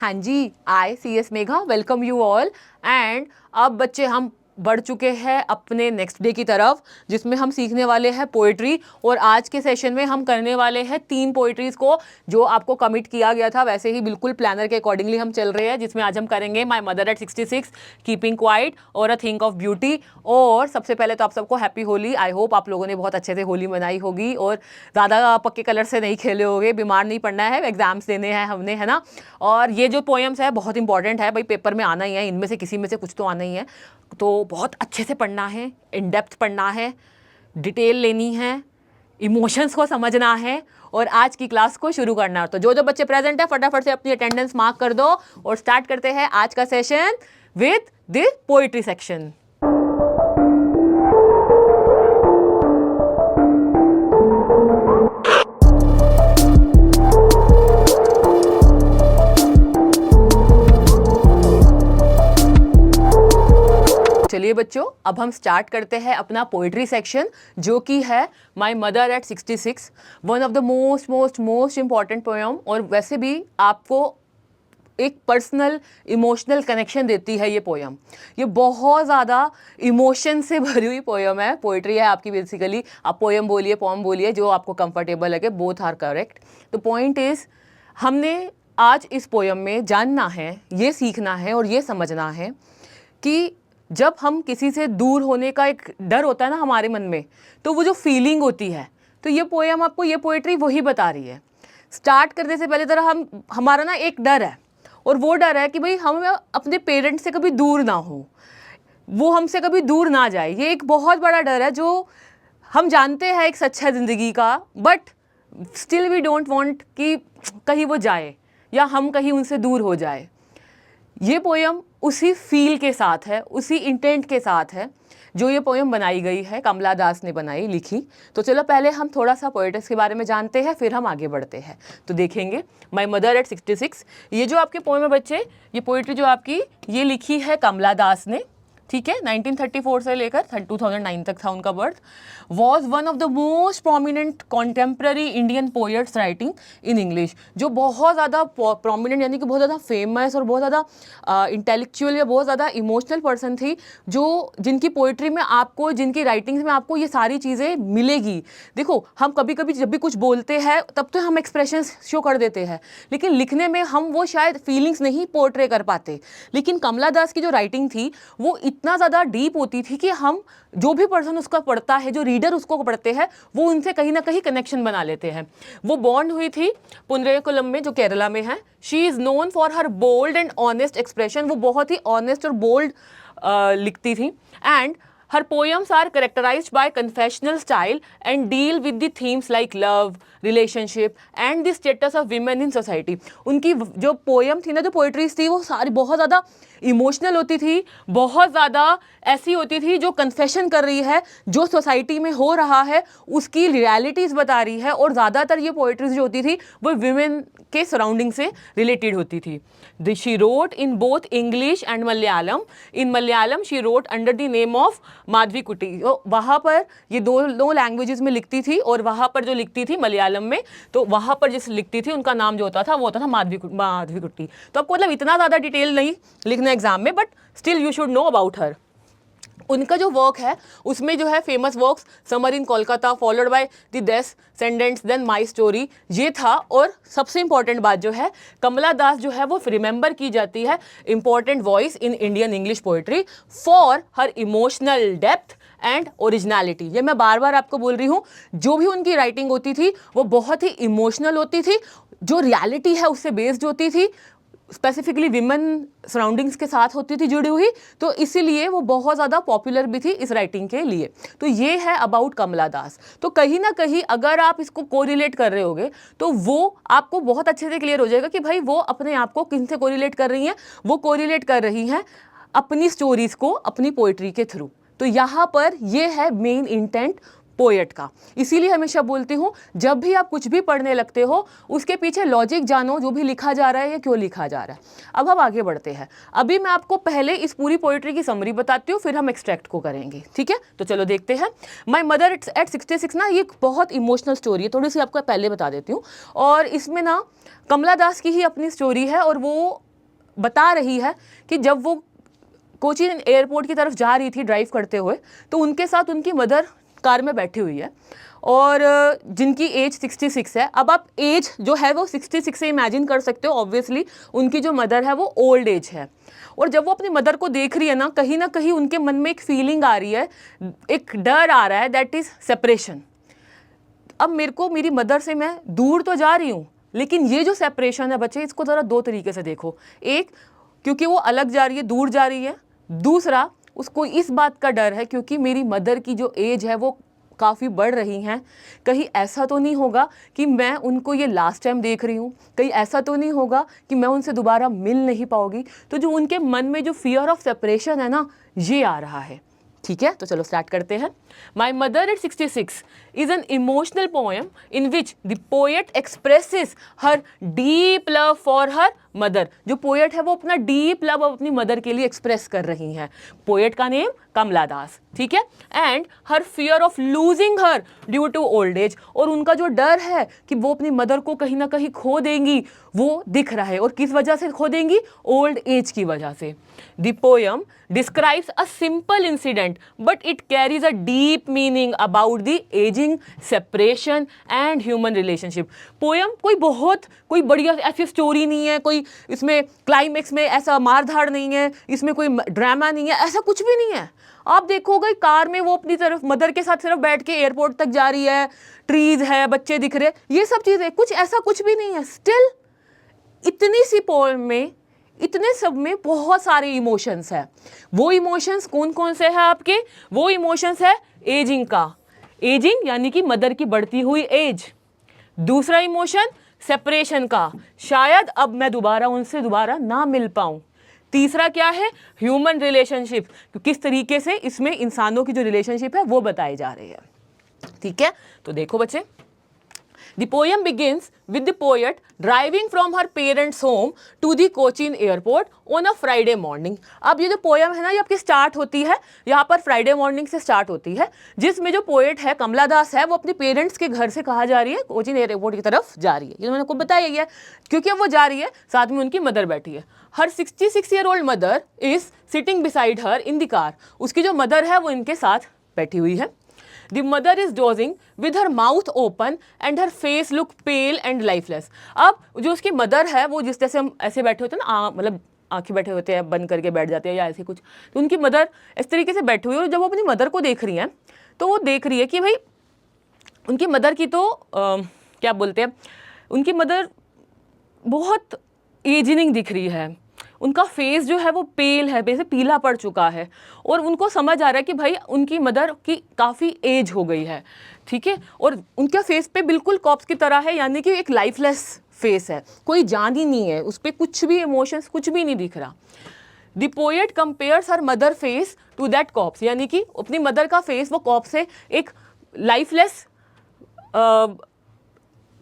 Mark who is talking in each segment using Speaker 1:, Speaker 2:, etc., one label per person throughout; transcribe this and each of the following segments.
Speaker 1: हाँ जी, I C S Megha welcome you all. And अब बच्चे हम बढ़ चुके हैं अपने नेक्स्ट डे की तरफ, जिसमें हम सीखने वाले हैं पोइट्री। और आज के सेशन में हम करने वाले हैं 3 पोइट्रीज को जो आपको कमिट किया गया था, वैसे ही बिल्कुल प्लानर के अकॉर्डिंगली हम चल रहे हैं। जिसमें आज हम करेंगे माई मदर एट 66, कीपिंग क्वाइट और अ थिंक ऑफ ब्यूटी। और सबसे पहले तो आप सबको हैप्पी होली। आई होप आप लोगों ने बहुत अच्छे से होली मनाई होगी और ज़्यादा पक्के कलर से नहीं खेले होगे, बीमार नहीं पड़ना है, एग्जाम्स देने हैं हमने, है ना। और ये जो पोएम्स है बहुत इंपॉर्टेंट है भाई, पेपर में आना ही है, इनमें से किसी में से कुछ तो आना ही है। तो बहुत अच्छे से पढ़ना है, इन डेप्थ पढ़ना है, डिटेल लेनी है, इमोशंस को समझना है और आज की क्लास को शुरू करना है। तो जो जो बच्चे प्रेजेंट है फटाफट से अपनी अटेंडेंस मार्क कर दो और स्टार्ट करते हैं आज का session with the poetry section. चलिए बच्चों, अब हम स्टार्ट करते हैं अपना पोइट्री सेक्शन, जो कि है my mother at 66, one of the most important poem. और वैसे भी आपको एक पर्सनल इमोशनल कनेक्शन देती है ये पोएम। ये बहुत ज़्यादा इमोशन से भरी हुई पोएम है, पोइट्री है आपकी बेसिकली। आप पोएम बोलिए, पोएम बोलिए, जो आपको कंफर्टेबल लगे, both are correct. The point is, हमने आज इस पोएम में जानना है, ये सीखना है और ये समझना है कि जब हम किसी से दूर होने का एक डर होता है ना हमारे मन में, तो वो जो फीलिंग होती है, तो ये पोएम आपको, ये पोएट्री वही बता रही है। स्टार्ट करने से पहले तरह हमारा ना एक डर है, और वो डर है कि भाई हम अपने पेरेंट्स से कभी दूर ना हो, वो हमसे कभी दूर ना जाए। ये एक बहुत बड़ा डर है जो हम जानते हैं एक सच है ज़िंदगी का, but still we don't want कि कहीं वो जाए या हम कहीं उनसे दूर हो जाए। ये पोएम उसी फील के साथ है, उसी इंटेंट के साथ है जो ये पोएम बनाई गई है, कमला दास ने बनाई, लिखी। तो चलो पहले हम थोड़ा सा पोएट्स के बारे में जानते हैं, फिर हम आगे बढ़ते हैं। तो देखेंगे माई मदर एट 66, ये जो आपके पोएम है बच्चे, ये पोएट्री जो आपकी ये लिखी है कमला दास ने, ठीक है। 1934 से लेकर 2009 तक था उनका birth. Was one of the most prominent contemporary Indian poets writing in English. जो बहुत ज़्यादा प्रोमिनेंट यानी कि बहुत ज़्यादा फेमस और बहुत ज़्यादा इंटेलेक्चुअल या बहुत ज़्यादा इमोशनल पर्सन थी, जो जिनकी पोइट्री में आपको, जिनकी राइटिंग्स में आपको ये सारी चीज़ें मिलेगी। देखो, हम कभी कभी जब भी कुछ बोलते हैं तब तो हम एक्सप्रेशन शो कर देते हैं, लेकिन लिखने में हम वो शायद फीलिंग्स नहीं पोर्ट्रे कर पाते। लेकिन कमला दास की जो राइटिंग थी वो इतना ज़्यादा डीप होती थी कि हम, जो भी पर्सन उसका पढ़ता है, जो रीडर उसको पढ़ते हैं, वो उनसे कहीं ना कहीं कनेक्शन बना लेते हैं। वो बॉर्न हुई थी पुनरेकुलम में, जो केरला में है। She is known for her bold and honest expression. वो बहुत ही ऑनेस्ट और बोल्ड लिखती थी। And her poems are characterized by confessional style and deal with the themes like love, relationship and the status of women in society. उनकी जो poem थी ना, जो पोइट्रीज थी, वो सारी बहुत ज़्यादा इमोशनल होती थी, बहुत ज़्यादा ऐसी होती थी जो कन्फेशन कर रही है, जो सोसाइटी में हो रहा है उसकी रियलिटीज़ बता रही है। और ज़्यादातर ये पोइट्रीज जो होती थी वो विमेन के सराउंडिंग से रिलेटेड होती थी। She wrote in both English and Malayalam. In Malayalam she wrote under the name of Madhavi कुट्टी। तो वहाँ पर ये दो लैंग्वेजेस में लिखती थी, और वहाँ पर जो लिखती थी मलयालम में, तो वहाँ पर जिस लिखती थी उनका नाम जो होता था वो होता था माधवी कुट्टी। तो आपको मतलब इतना ज़्यादा डिटेल नहीं लिखना एग्जाम में, but still you should know about her. उनका जो वर्क है उसमें जो है famous works summer in Kolkata, followed by the descendants, then my story, ये था। और सबसे इंपॉर्टेंट बात जो है, कमला दास जो है वो रिमेंबर की जाती है important voice in Indian English poetry for her emotional depth and originality. ये मैं बार बार आपको बोल रही हूँ, जो भी उनकी राइटिंग होती थी वो बहुत ही इमोशनल होती थी, जो रियलिटी है उससे बेस्ड होती थी, स्पेसिफिकली विमेन सराउंडिंग्स के साथ होती थी जुड़ी हुई। तो इसीलिए वो बहुत ज़्यादा पॉपुलर भी थी इस राइटिंग के लिए। तो ये है अबाउट कमला दास। तो कहीं ना कहीं अगर आप इसको कोरिलेट कर रहे होगे तो वो आपको बहुत अच्छे से क्लियर हो जाएगा कि भाई वो अपने आप को किन से कोरिलेट कर रही हैं। वो कोरिलेट कर रही हैं अपनी स्टोरीज़ को अपनी पोइट्री के थ्रू। तो यहाँ पर ये है मेन इंटेंट पोएट का। इसीलिए हमेशा बोलती हूँ, जब भी आप कुछ भी पढ़ने लगते हो उसके पीछे लॉजिक जानो, जो भी लिखा जा रहा है ये क्यों लिखा जा रहा है। अब हम आगे बढ़ते हैं। अभी मैं आपको पहले इस पूरी पोएट्री की समरी बताती हूँ, फिर हम एक्सट्रैक्ट को करेंगे, ठीक है। तो चलो देखते हैं। माई मदर एट 66 ना, ये बहुत इमोशनल स्टोरी है, थोड़ी सी आपको पहले बता देती हूँ। और इसमें ना कमला दास की ही अपनी स्टोरी है, और वो बता रही है कि जब वो कोचीन एयरपोर्ट की तरफ जा रही थी ड्राइव करते हुए, तो उनके साथ उनकी मदर कार में बैठी हुई है और जिनकी एज 66 है। अब आप एज जो है वो 66 से इमेजिन कर सकते हो, ऑब्वियसली उनकी जो मदर है वो ओल्ड एज है। और जब वो अपनी मदर को देख रही है ना कहीं उनके मन में एक फीलिंग आ रही है, एक डर आ रहा है, दैट इज़ सेपरेशन। अब मेरे को मेरी मदर से मैं दूर तो जा रही हूँ, लेकिन ये जो सेपरेशन है बच्चे, इसको ज़रा दो तरीके से देखो। एक, क्योंकि वो अलग जा रही है, दूर जा रही है। दूसरा, उसको इस बात का डर है क्योंकि मेरी मदर की जो एज है वो काफ़ी बढ़ रही हैं, कहीं ऐसा तो नहीं होगा कि मैं उनको ये लास्ट टाइम देख रही हूँ, कहीं ऐसा तो नहीं होगा कि मैं उनसे दोबारा मिल नहीं पाऊँगी। तो जो उनके मन में जो फियर ऑफ सेपरेशन है ना, ये आ रहा है। ठीक है, तो चलो स्टार्ट करते हैं। माई mother at 66 is an emotional poem in which the poet expresses her deep love for her mother. जो पोएट है वो अपना डीप लव अपनी मदर के लिए एक्सप्रेस कर रही हैं। पोएट का नेम कमला दास, ठीक है। And her fear of losing her due to old age, और उनका जो डर है कि वो अपनी मदर को कहीं ना कहीं खो देंगी, वो दिख रहा है। और किस वजह से खो देंगी? ओल्ड एज की वजह से। The poem describes a simple incident, but it carries a deep meaning about the aging, separation and human relationship. Poem कोई बढ़िया ऐसी स्टोरी नहीं है, कोई इसमें क्लाइमेक्स में ऐसा मारधाड़ नहीं है, इसमें कोई ड्रामा नहीं है, ऐसा कुछ भी नहीं है। आप देखोगे कार में वो अपनी तरफ मदर के साथ सिर्फ बैठ के एयरपोर्ट तक जा रही है, ट्रीज है, बच्चे दिख रहे, ये सब चीज़ें, कुछ ऐसा कुछ भी नहीं है। स्टिल इतनी सी पोएम में, इतने सब में बहुत सारे इमोशंस है। वो इमोशंस कौन कौन से हैं आपके? वो इमोशंस है एजिंग का, एजिंग यानी कि मदर की बढ़ती हुई एज। दूसरा इमोशन सेपरेशन का, शायद अब मैं उनसे दोबारा ना मिल पाऊं। तीसरा क्या है? ह्यूमन रिलेशनशिप, किस तरीके से इसमें इंसानों की जो रिलेशनशिप है वो बताई जा रही है। ठीक है, तो देखो बच्चे, The poem begins with the poet driving from her parents' home to the Cochin airport on a Friday morning. अब ये जो पोएम है ना, ये आपकी स्टार्ट होती है यहाँ पर फ्राइडे मॉर्निंग से स्टार्ट होती है, जिसमें जो पोएट है कमला दास है, वो अपने पेरेंट्स के घर से कहाँ जा रही है? कोचिन एयरपोर्ट की तरफ जा रही है। ये मैंने आपको बताया ही है, क्योंकि अब वो जा रही है, साथ में उनकी मदर बैठी है। हर 66-year-old mother is sitting beside her in the car. उसकी जो मदर है वो इनके साथ बैठी हुई है। The mother is dozing with her mouth open and her face look pale and lifeless. अब जो उसकी मदर है वो जिस जैसे हम ऐसे बैठे होते हैं ना, मतलब आंखें बैठे होते हैं, बंद करके बैठ जाते हैं या ऐसे कुछ, तो उनकी मदर इस तरीके से बैठी हुई है। और जब वो अपनी मदर को देख रही हैं तो वो देख रही है कि भाई उनकी मदर की तो क्या बोलते हैं, उनकी मदर बहुत एजिंग दिख रही है। उनका फेस जो है वो पेल है, वैसे पीला पड़ चुका है, और उनको समझ आ रहा है कि भाई उनकी मदर की काफ़ी एज हो गई है। ठीक है, और उनका फेस पे बिल्कुल कॉप्स की तरह है, यानी कि एक लाइफलेस फेस है, कोई जान ही नहीं है, उस पर कुछ भी इमोशंस कुछ भी नहीं दिख रहा। The poet compares her mother face to that corpse, यानी कि अपनी मदर का फेस वो कॉप से एक लाइफलेस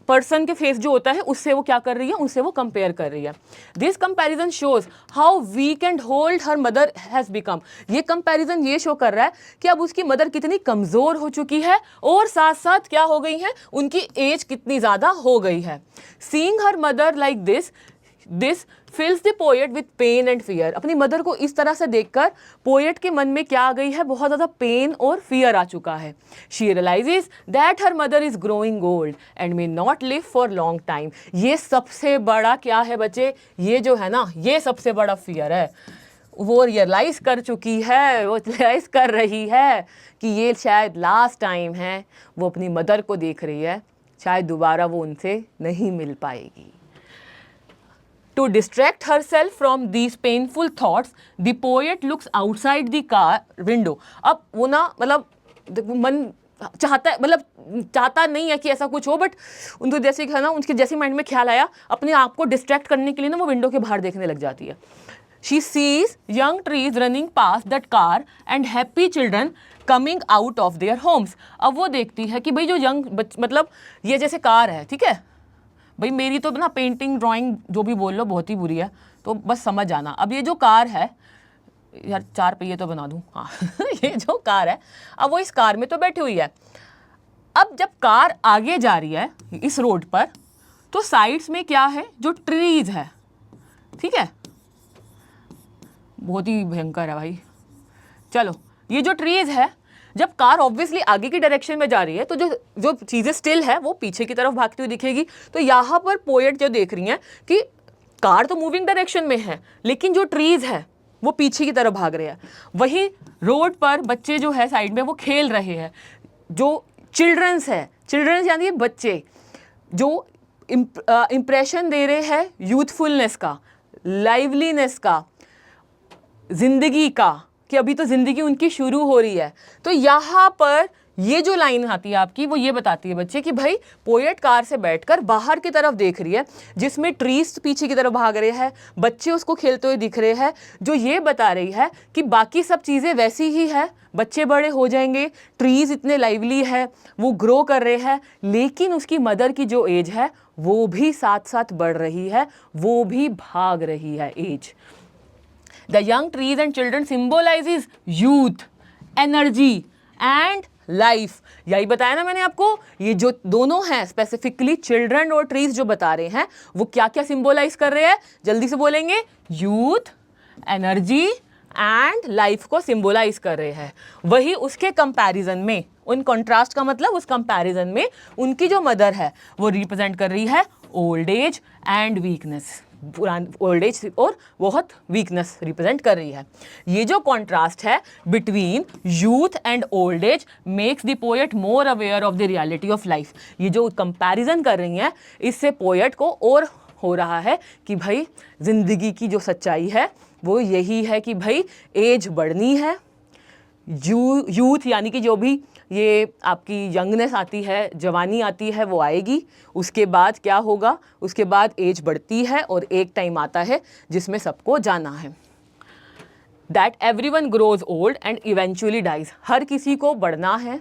Speaker 1: पर्सन के फेस जो होता है उससे वो क्या कर रही है, उससे वो कंपेयर कर रही है। This comparison shows how weak and old her mother has become. ये कंपैरिजन ये शो कर रहा है कि अब उसकी मदर कितनी कमज़ोर हो चुकी है, और साथ साथ क्या हो गई है, उनकी एज कितनी ज़्यादा हो गई है। Seeing her mother like this fills the poet with pain and fear. अपनी मदर को इस तरह से देखकर पोएट के मन में क्या आ गई है, बहुत ज़्यादा पेन और फियर आ चुका है। She realises that her mother is growing old and may not live for long time. ये सबसे बड़ा क्या है बच्चे, ये जो है ना, ये सबसे बड़ा फियर है। वो रियलाइज़ कर चुकी है, वो रियलाइज़ कर रही है कि ये शायद लास्ट टाइम है। वो अपनी मदर को देख रही है, शायद दोबारा वो उनसे नहीं मिल पाएगी। To distract herself from these painful thoughts, the poet looks outside the car window. अब वो ना, मतलब मन चाहता है, मतलब चाहता नहीं है कि ऐसा कुछ हो, बट उनको जैसे है ना, उनके जैसे माइंड में ख्याल आया, अपने आप को डिस्ट्रैक्ट करने के लिए ना वो विंडो के बाहर देखने लग जाती है। She sees young trees running past that car and happy children coming out of their homes. अब वो देखती है कि भाई जो यंग मतलब ये जैसे कार है, ठीक है भाई, मेरी तो ना पेंटिंग ड्राइंग जो भी बोल लो बहुत ही बुरी है, तो बस समझ जाना। अब ये जो कार है यार, 4 पहिए तो बना दूँ, हाँ ये जो कार है, अब वो इस कार में तो बैठी हुई है। अब जब कार आगे जा रही है इस रोड पर, तो साइड्स में क्या है, जो ट्रीज है, ठीक है, बहुत ही भयंकर है भाई। चलो, ये जो ट्रीज है, जब कार ऑब्वियसली आगे की डायरेक्शन में जा रही है तो जो जो चीज़ें स्टिल है वो पीछे की तरफ भागती हुई दिखेगी। तो यहाँ पर पोएट जो देख रही हैं कि कार तो मूविंग डायरेक्शन में है लेकिन जो ट्रीज है वो पीछे की तरफ भाग रहे हैं। वहीं रोड पर बच्चे जो है साइड में वो खेल रहे हैं। जो चिल्ड्रंस है, चिल्ड्रंस यानी बच्चे जो इम्प्रेशन दे रहे हैं यूथफुलनेस का, लाइवलीनेस का, जिंदगी का, कि अभी तो जिंदगी उनकी शुरू हो रही है। तो यहाँ पर ये जो लाइन आती है आपकी वो ये बताती है बच्चे कि भाई पोएट कार से बैठकर बाहर की तरफ देख रही है जिसमें ट्रीज पीछे की तरफ भाग रहे हैं, बच्चे उसको खेलते हुए दिख रहे हैं, जो ये बता रही है कि बाकी सब चीज़ें वैसी ही है, बच्चे बड़े हो जाएंगे, ट्रीज इतने लाइवली है, वो ग्रो कर रहे हैं, लेकिन उसकी मदर की जो एज है वो भी साथ साथ बढ़ रही है, वो भी भाग रही है as. The young trees and children symbolizes youth, energy and life। यही बताया ना मैंने आपको, ये जो दोनों हैं स्पेसिफिकली चिल्ड्रन और ट्रीज जो बता रहे हैं वो क्या क्या सिंबलाइज कर रहे हैं, जल्दी से बोलेंगे, यूथ, एनर्जी एंड लाइफ को सिंबलाइज कर रहे हैं। वही उसके कंपैरिजन में, उन कंट्रास्ट का मतलब उस कंपैरिजन में उनकी जो मदर है वो रिप्रेजेंट कर रही है old age and weakness, old age और बहुत वीकनेस रिप्रेजेंट कर रही है। ये जो कॉन्ट्रास्ट है between youth and old age makes the poet more aware of the reality of life. ये जो कंपैरिजन कर रही हैं इससे पोएट को और हो रहा है कि भाई जिंदगी की जो सच्चाई है वो यही है कि भाई एज बढ़नी है, यूथ यानी कि जो भी ये आपकी यंगनेस आती है, जवानी आती है, वो आएगी, उसके बाद क्या होगा, उसके बाद एज बढ़ती है और एक टाइम आता है जिसमें सबको जाना है। That everyone grows old and eventually dies. हर किसी को बढ़ना है,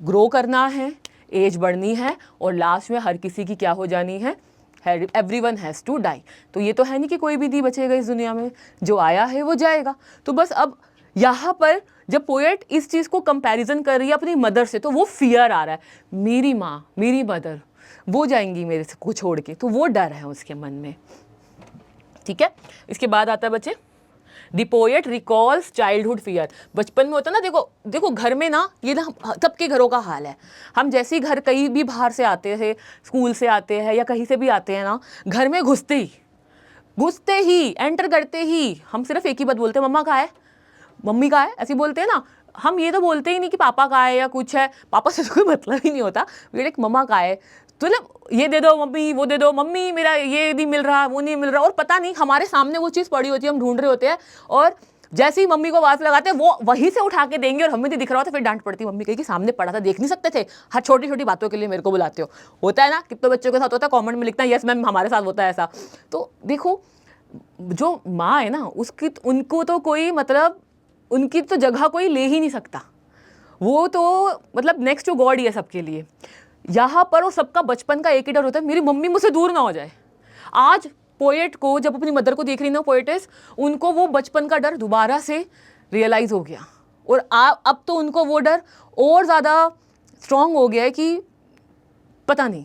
Speaker 1: ग्रो करना है, एज बढ़नी है और लास्ट में हर किसी की क्या हो जानी है, एवरीवन हैज़ टू डाई। तो ये तो है नहीं कि कोई भी नहीं बचेगा इस दुनिया में, जो आया है वो जाएगा। तो बस अब यहाँ पर जब पोएट इस चीज़ को कंपैरिजन कर रही है अपनी मदर से तो वो फियर आ रहा है, मेरी माँ, मेरी मदर वो जाएंगी मेरे से को छोड़ के, तो वो डर है उसके मन में। ठीक है, इसके बाद आता है बच्चे, the poet recalls childhood fear. बचपन में होता ना, देखो देखो घर में ना, ये ना सबके घरों का हाल है। हम जैसे ही घर कहीं भी बाहर से आते थे, स्कूल से आते हैं या कहीं से भी आते हैं ना, घर में घुसते ही एंटर करते ही हम सिर्फ एक ही बात बोलते हैं, मम्मा कहाँ है, मम्मी कहाँ है, ऐसे बोलते हैं ना। हम ये तो बोलते ही नहीं कि पापा कहाँ है या कुछ है, पापा से तो कोई मतलब ही नहीं होता, लाइक मम्मा कहाँ है, तो मतलब ये दे दो मम्मी, वो दे दो मम्मी, मेरा ये नहीं मिल रहा, वो नहीं मिल रहा, और पता नहीं हमारे सामने वो चीज़ पड़ी होती है, हम ढूंढ रहे होते हैं, और जैसे ही मम्मी को आवाज़ लगाते हैं वो वहीं से उठा के देंगे और हमें नहीं दिख रहा होता, फिर डांट पड़ती, मम्मी कहेगी सामने पड़ा था, देख नहीं सकते थे, हर छोटी छोटी बातों के लिए मेरे को बुलाते हो। होता है ना, कितने बच्चों के साथ होता है, कमेंट में लिखता है यस मैम हमारे साथ होता है ऐसा। तो देखो जो माँ है ना, उसकी उनको तो कोई मतलब, उनकी तो जगह कोई ले ही नहीं सकता, वो तो मतलब नेक्स्ट टू गॉड ही है सबके लिए। यहाँ पर वो सबका बचपन का एक ही डर होता है, मेरी मम्मी मुझसे दूर ना हो जाए। आज पोएट को जब अपनी मदर को देख रही ना पोएटेस, उनको वो बचपन का डर दोबारा से रियलाइज़ हो गया, और अब तो उनको वो डर और ज़्यादा स्ट्रॉन्ग हो गया है कि पता नहीं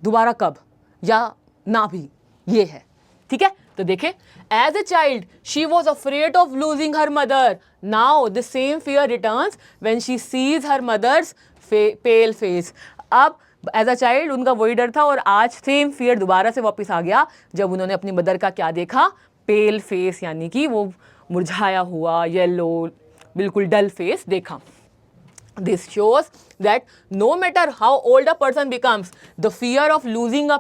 Speaker 1: दोबारा कब या ना भी, ये है। ठीक है, तो देखे, as a child she was afraid of losing her mother, now the same fear returns when she sees her mother's pale face. अब एज अ चाइल्ड उनका वही डर था और आज सेम फियर दोबारा से वापस आ गया जब उन्होंने अपनी मदर का क्या देखा, पेल फेस, यानी कि वो मुरझाया हुआ येलो बिल्कुल डल फेस देखा। This shows that no matter how old a person becomes, the fear of losing a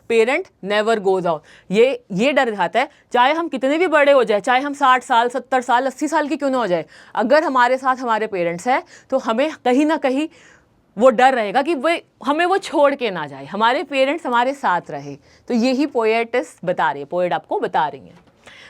Speaker 1: parent never goes out। ये डर दिखाता है, चाहे हम कितने भी बड़े हो जाए, चाहे हम 60 साल 70 साल 80 साल की क्यों ना हो जाए, अगर हमारे साथ हमारे पेरेंट्स हैं तो हमें कहीं ना कहीं वो डर रहेगा कि वे हमें वो छोड़ के ना जाए, हमारे पेरेंट्स हमारे साथ रहे। तो यही पोएट्स बता रही है, पोएट आपको बता रही हैं।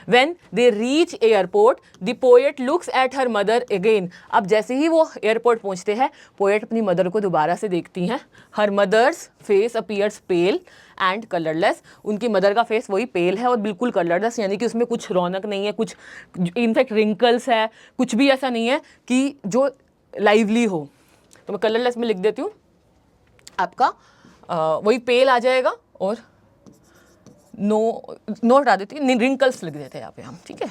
Speaker 1: When they reach airport, the poet looks at her mother again। अब जैसे ही वो एयरपोर्ट पहुंचते हैं, पोएट अपनी मदर को दोबारा से देखती हैं। Her mother's face appears pale and colorless। उनकी मदर का फेस वही पेल है और बिल्कुल कलरलेस, यानी कि उसमें कुछ रौनक नहीं है, कुछ इनफैक्ट रिंकल्स है, कुछ भी ऐसा नहीं है कि जो लाइवली हो। तो मैं कलरलेस में लिख देती हूँ, आपका वही पेल आ जाएगा और नो हटा देती है, रिंकल्स लिख देते हैं यहाँ पे हम। ठीक है,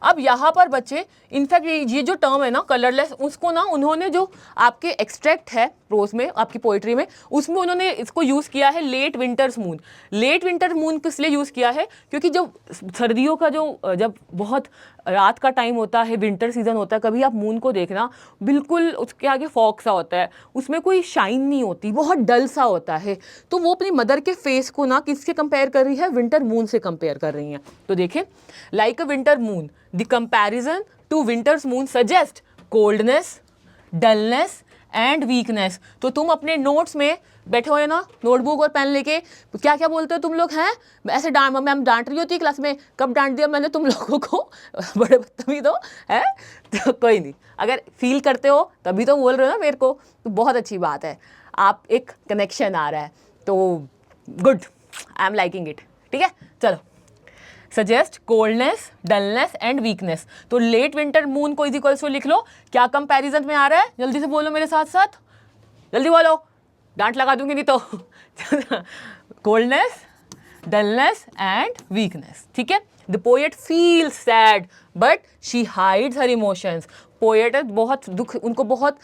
Speaker 1: अब यहाँ पर बच्चे इनफैक्ट ये जो टर्म है ना कलरलेस, उसको ना उन्होंने जो आपके एक्सट्रैक्ट है प्रोज में आपकी पोइट्री में, उसमें उन्होंने इसको यूज़ किया है late winter's moon. Late winter moon किस लिए यूज़ किया है? क्योंकि जब सर्दियों का जब बहुत रात का टाइम होता है, विंटर सीजन होता है, कभी आप मून को देखना, बिल्कुल उसके आगे फॉग सा होता है, उसमें कोई शाइन नहीं होती, बहुत डल सा होता है। तो वो अपनी मदर के फेस को ना किससे कंपेयर कर रही है? विंटर मून से कंपेयर कर रही हैं। तो देखें, like a winter moon the comparison to winter's moon suggest coldness, dullness and weakness. तो तुम अपने नोट्स में बैठे हुए ना, नोटबुक और पेन लेके, क्या क्या बोलते हो तुम लोग हैं? ऐसे मैम डांट रही होती है क्लास में, कब डांट दिया मैंने तुम लोगों को? बड़े बदतमीज हो है। तो कोई नहीं, अगर फील करते हो तभी तो बोल रहे हो ना मेरे को, तो बहुत अच्छी बात है, आप एक कनेक्शन आ रहा है, तो good, I am liking it. ठीक है, चलो, suggest coldness, dullness and weakness. तो लेट विंटर मून को इज इक्वल्स टू लिख लो, क्या कंपैरिजन में आ रहा है? जल्दी से बोलो मेरे साथ साथ, जल्दी बोलो, डांट लगा दूंगी नहीं तो। Coldness, dullness and weakness. ठीक है, the poet feels sad but she hides her emotions. Poet है, बहुत दुख, उनको बहुत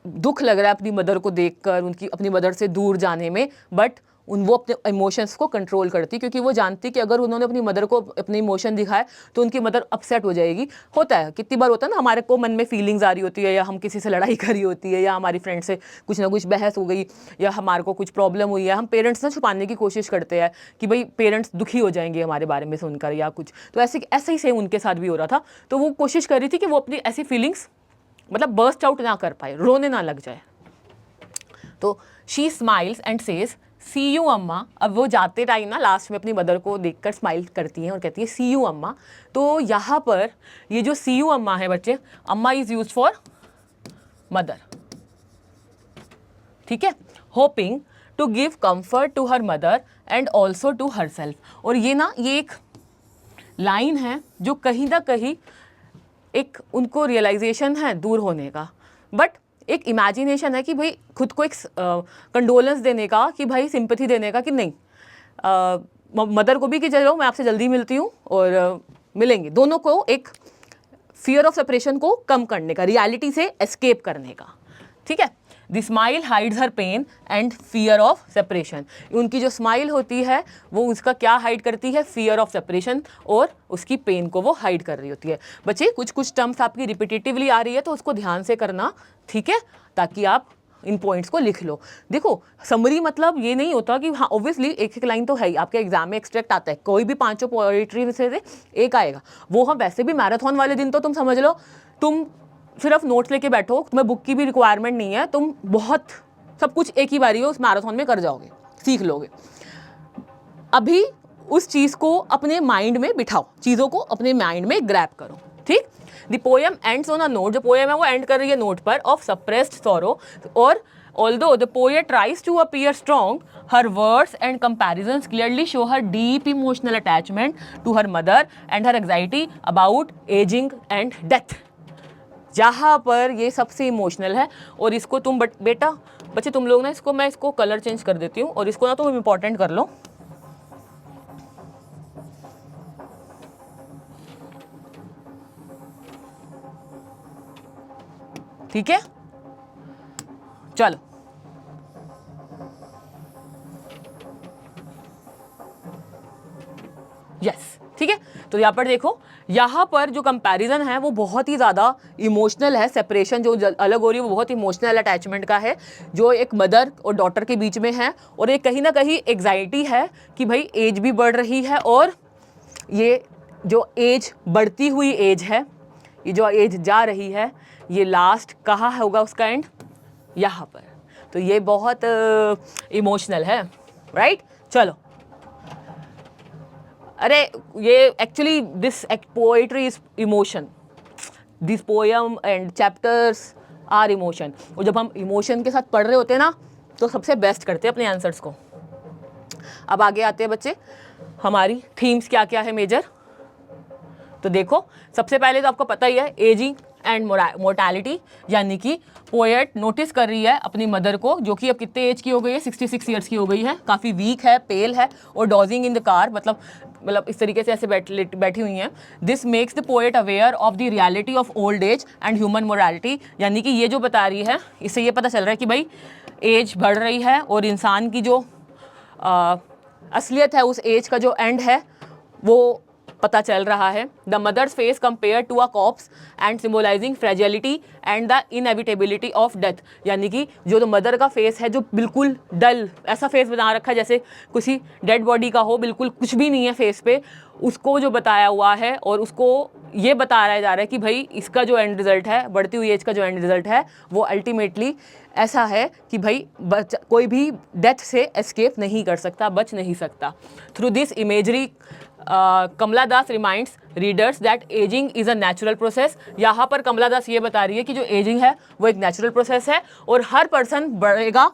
Speaker 1: दुख लग रहा है अपनी मदर को देखकर, उनकी अपनी मदर से दूर जाने में, बट वो अपने इमोशंस को कंट्रोल करती, क्योंकि वो जानती कि अगर उन्होंने अपनी मदर को अपने इमोशन दिखाए तो उनकी मदर अपसेट हो जाएगी। होता है, कितनी बार होता है ना, हमारे को मन में फीलिंग्स आ रही होती है, या हम किसी से लड़ाई करी होती है, या हमारी फ्रेंड से कुछ ना कुछ बहस हो गई, या हमारे को कुछ प्रॉब्लम हुई है, हम पेरेंट्स ना छुपाने की कोशिश करते हैं कि भाई पेरेंट्स दुखी हो जाएंगे हमारे बारे में सुनकर या कुछ। तो ऐसे ही सेम उनके साथ भी हो रहा था। तो वो कोशिश कर रही थी कि वो अपनी ऐसी फीलिंग्स मतलब बर्स्ट आउट ना कर पाए, रोने ना लग जाए। तो she smiles and says see you अम्मा। अब वो जाते टाइम ना लास्ट में अपनी मदर को देखकर स्माइल करती हैं और कहती है सी यू अम्मा। तो यहाँ पर ये जो सी यू अम्मा है बच्चे, अम्मा इज यूज फॉर मदर। ठीक है, hoping to give comfort to her mother and also to herself. और ये एक लाइन है जो कहीं ना कहीं एक उनको रियलाइजेशन है दूर होने का, बट एक इमेजिनेशन है कि भाई खुद को एक कंडोलेंस देने का, कि भाई सिंपैथी देने का, कि नहीं मदर को भी कि चलो मैं आपसे जल्दी मिलती हूँ और मिलेंगे, दोनों को एक फियर ऑफ सेपरेशन को कम करने का, रियलिटी से एस्केप करने का। ठीक है, the smile hides her pain and fear of separation. उनकी जो स्माइल होती है वो उसका क्या हाइड करती है? फियर ऑफ सेपरेशन, और उसकी पेन को वो हाइड कर रही होती है। बच्चे कुछ टर्म्स आपकी रिपीटेटिवली आ रही है तो उसको ध्यान से करना, ठीक है, ताकि आप इन पॉइंट्स को लिख लो। देखो, समरी मतलब ये नहीं होता कि हाँ ऑब्वियसली एक एक लाइन तो है ही, आपके एग्जाम में एक्सट्रैक्ट आता है, कोई भी 5 पोएट्री में से एक आएगा, वो हम वैसे भी मैराथन वाले दिन तो तुम समझ लो, तुम सिर्फ नोट्स लेके बैठो, तुम्हें बुक की भी रिक्वायरमेंट नहीं है, तुम बहुत सब कुछ एक ही बारी उस मैराथन में कर जाओगे, सीख लोगे। अभी उस चीज़ को अपने माइंड में बिठाओ, चीज़ों को अपने माइंड में ग्रैब करो। ठीक, the poem ends on a note, जो पोएम है वो एंड कर रही है नोट पर, ऑफ सप्रेस्ड सॉरो। और although the poet tries to appear strong, her words and comparisons clearly show her deep emotional attachment to her mother and her anxiety about aging and death। जहाँ पर ये सबसे emotional है, और इसको तुम बेटा बच्चे तुम लोग ना इसको, मैं इसको कलर चेंज कर देती हूँ और इसको ना तुम इम्पोर्टेंट कर लो। ठीक है, चलो यस, ठीक है। तो यहाँ पर देखो, यहाँ पर जो कंपैरिजन है वो बहुत ही ज़्यादा इमोशनल है। सेपरेशन जो अलग हो रही है वो बहुत इमोशनल अटैचमेंट का है, जो एक मदर और डॉटर के बीच में है, और एक कहीं ना कहीं एग्जाइटी है कि भाई एज भी बढ़ रही है, और ये जो एज बढ़ती हुई एज है, ये जो एज जा रही है, ये लास्ट कहाँ होगा उसका एंड? यहाँ पर। तो ये बहुत इमोशनल है, राइट। चलो, अरे ये actually this poetry is emotion, this poem and chapters are emotion. और जब हम इमोशन के साथ पढ़ रहे होते हैं ना, तो सबसे बेस्ट करते हैं अपने आंसर्स को। अब आगे आते हैं बच्चे, हमारी थीम्स क्या क्या है मेजर। तो देखो, सबसे पहले तो आपको पता ही है एजिंग एंड मोर्टैलिटी, यानी कि पोएट नोटिस कर रही है अपनी मदर को, जो कि अब कितने एज की हो गई है? 66 ईयर्स की हो गई है, काफ़ी वीक है, पेल है, और डॉजिंग इन द कार, मतलब मतलब इस तरीके से ऐसे बैठी हुई हैं। This makes the poet aware of the reality of old age and human morality, यानी कि ये जो बता रही है इससे ये पता चल रहा है कि भाई एज बढ़ रही है और इंसान की जो असलियत है, उस एज का जो एंड है वो पता चल रहा है। The mother's face compare to a corpse and symbolising fragility and the inevitability of death, यानी कि जो मदर का फेस है जो बिल्कुल डल ऐसा फेस बना रखा है जैसे किसी डेड बॉडी का हो, बिल्कुल कुछ भी नहीं है फेस पे, उसको जो बताया हुआ है और उसको ये बताया जा रहा है कि भाई इसका जो एंड रिजल्ट है, बढ़ती हुई एज का जो एंड रिजल्ट है वो अल्टीमेटली ऐसा है कि भाई कोई भी डेथ से एस्केप नहीं कर सकता, बच नहीं सकता। Through this imagery Kamala Das reminds readers that ageing is a natural process. यहाँ पर कमला दास ये बता रही है कि जो एजिंग है वो एक नेचुरल प्रोसेस है और हर पर्सन बढ़ेगा,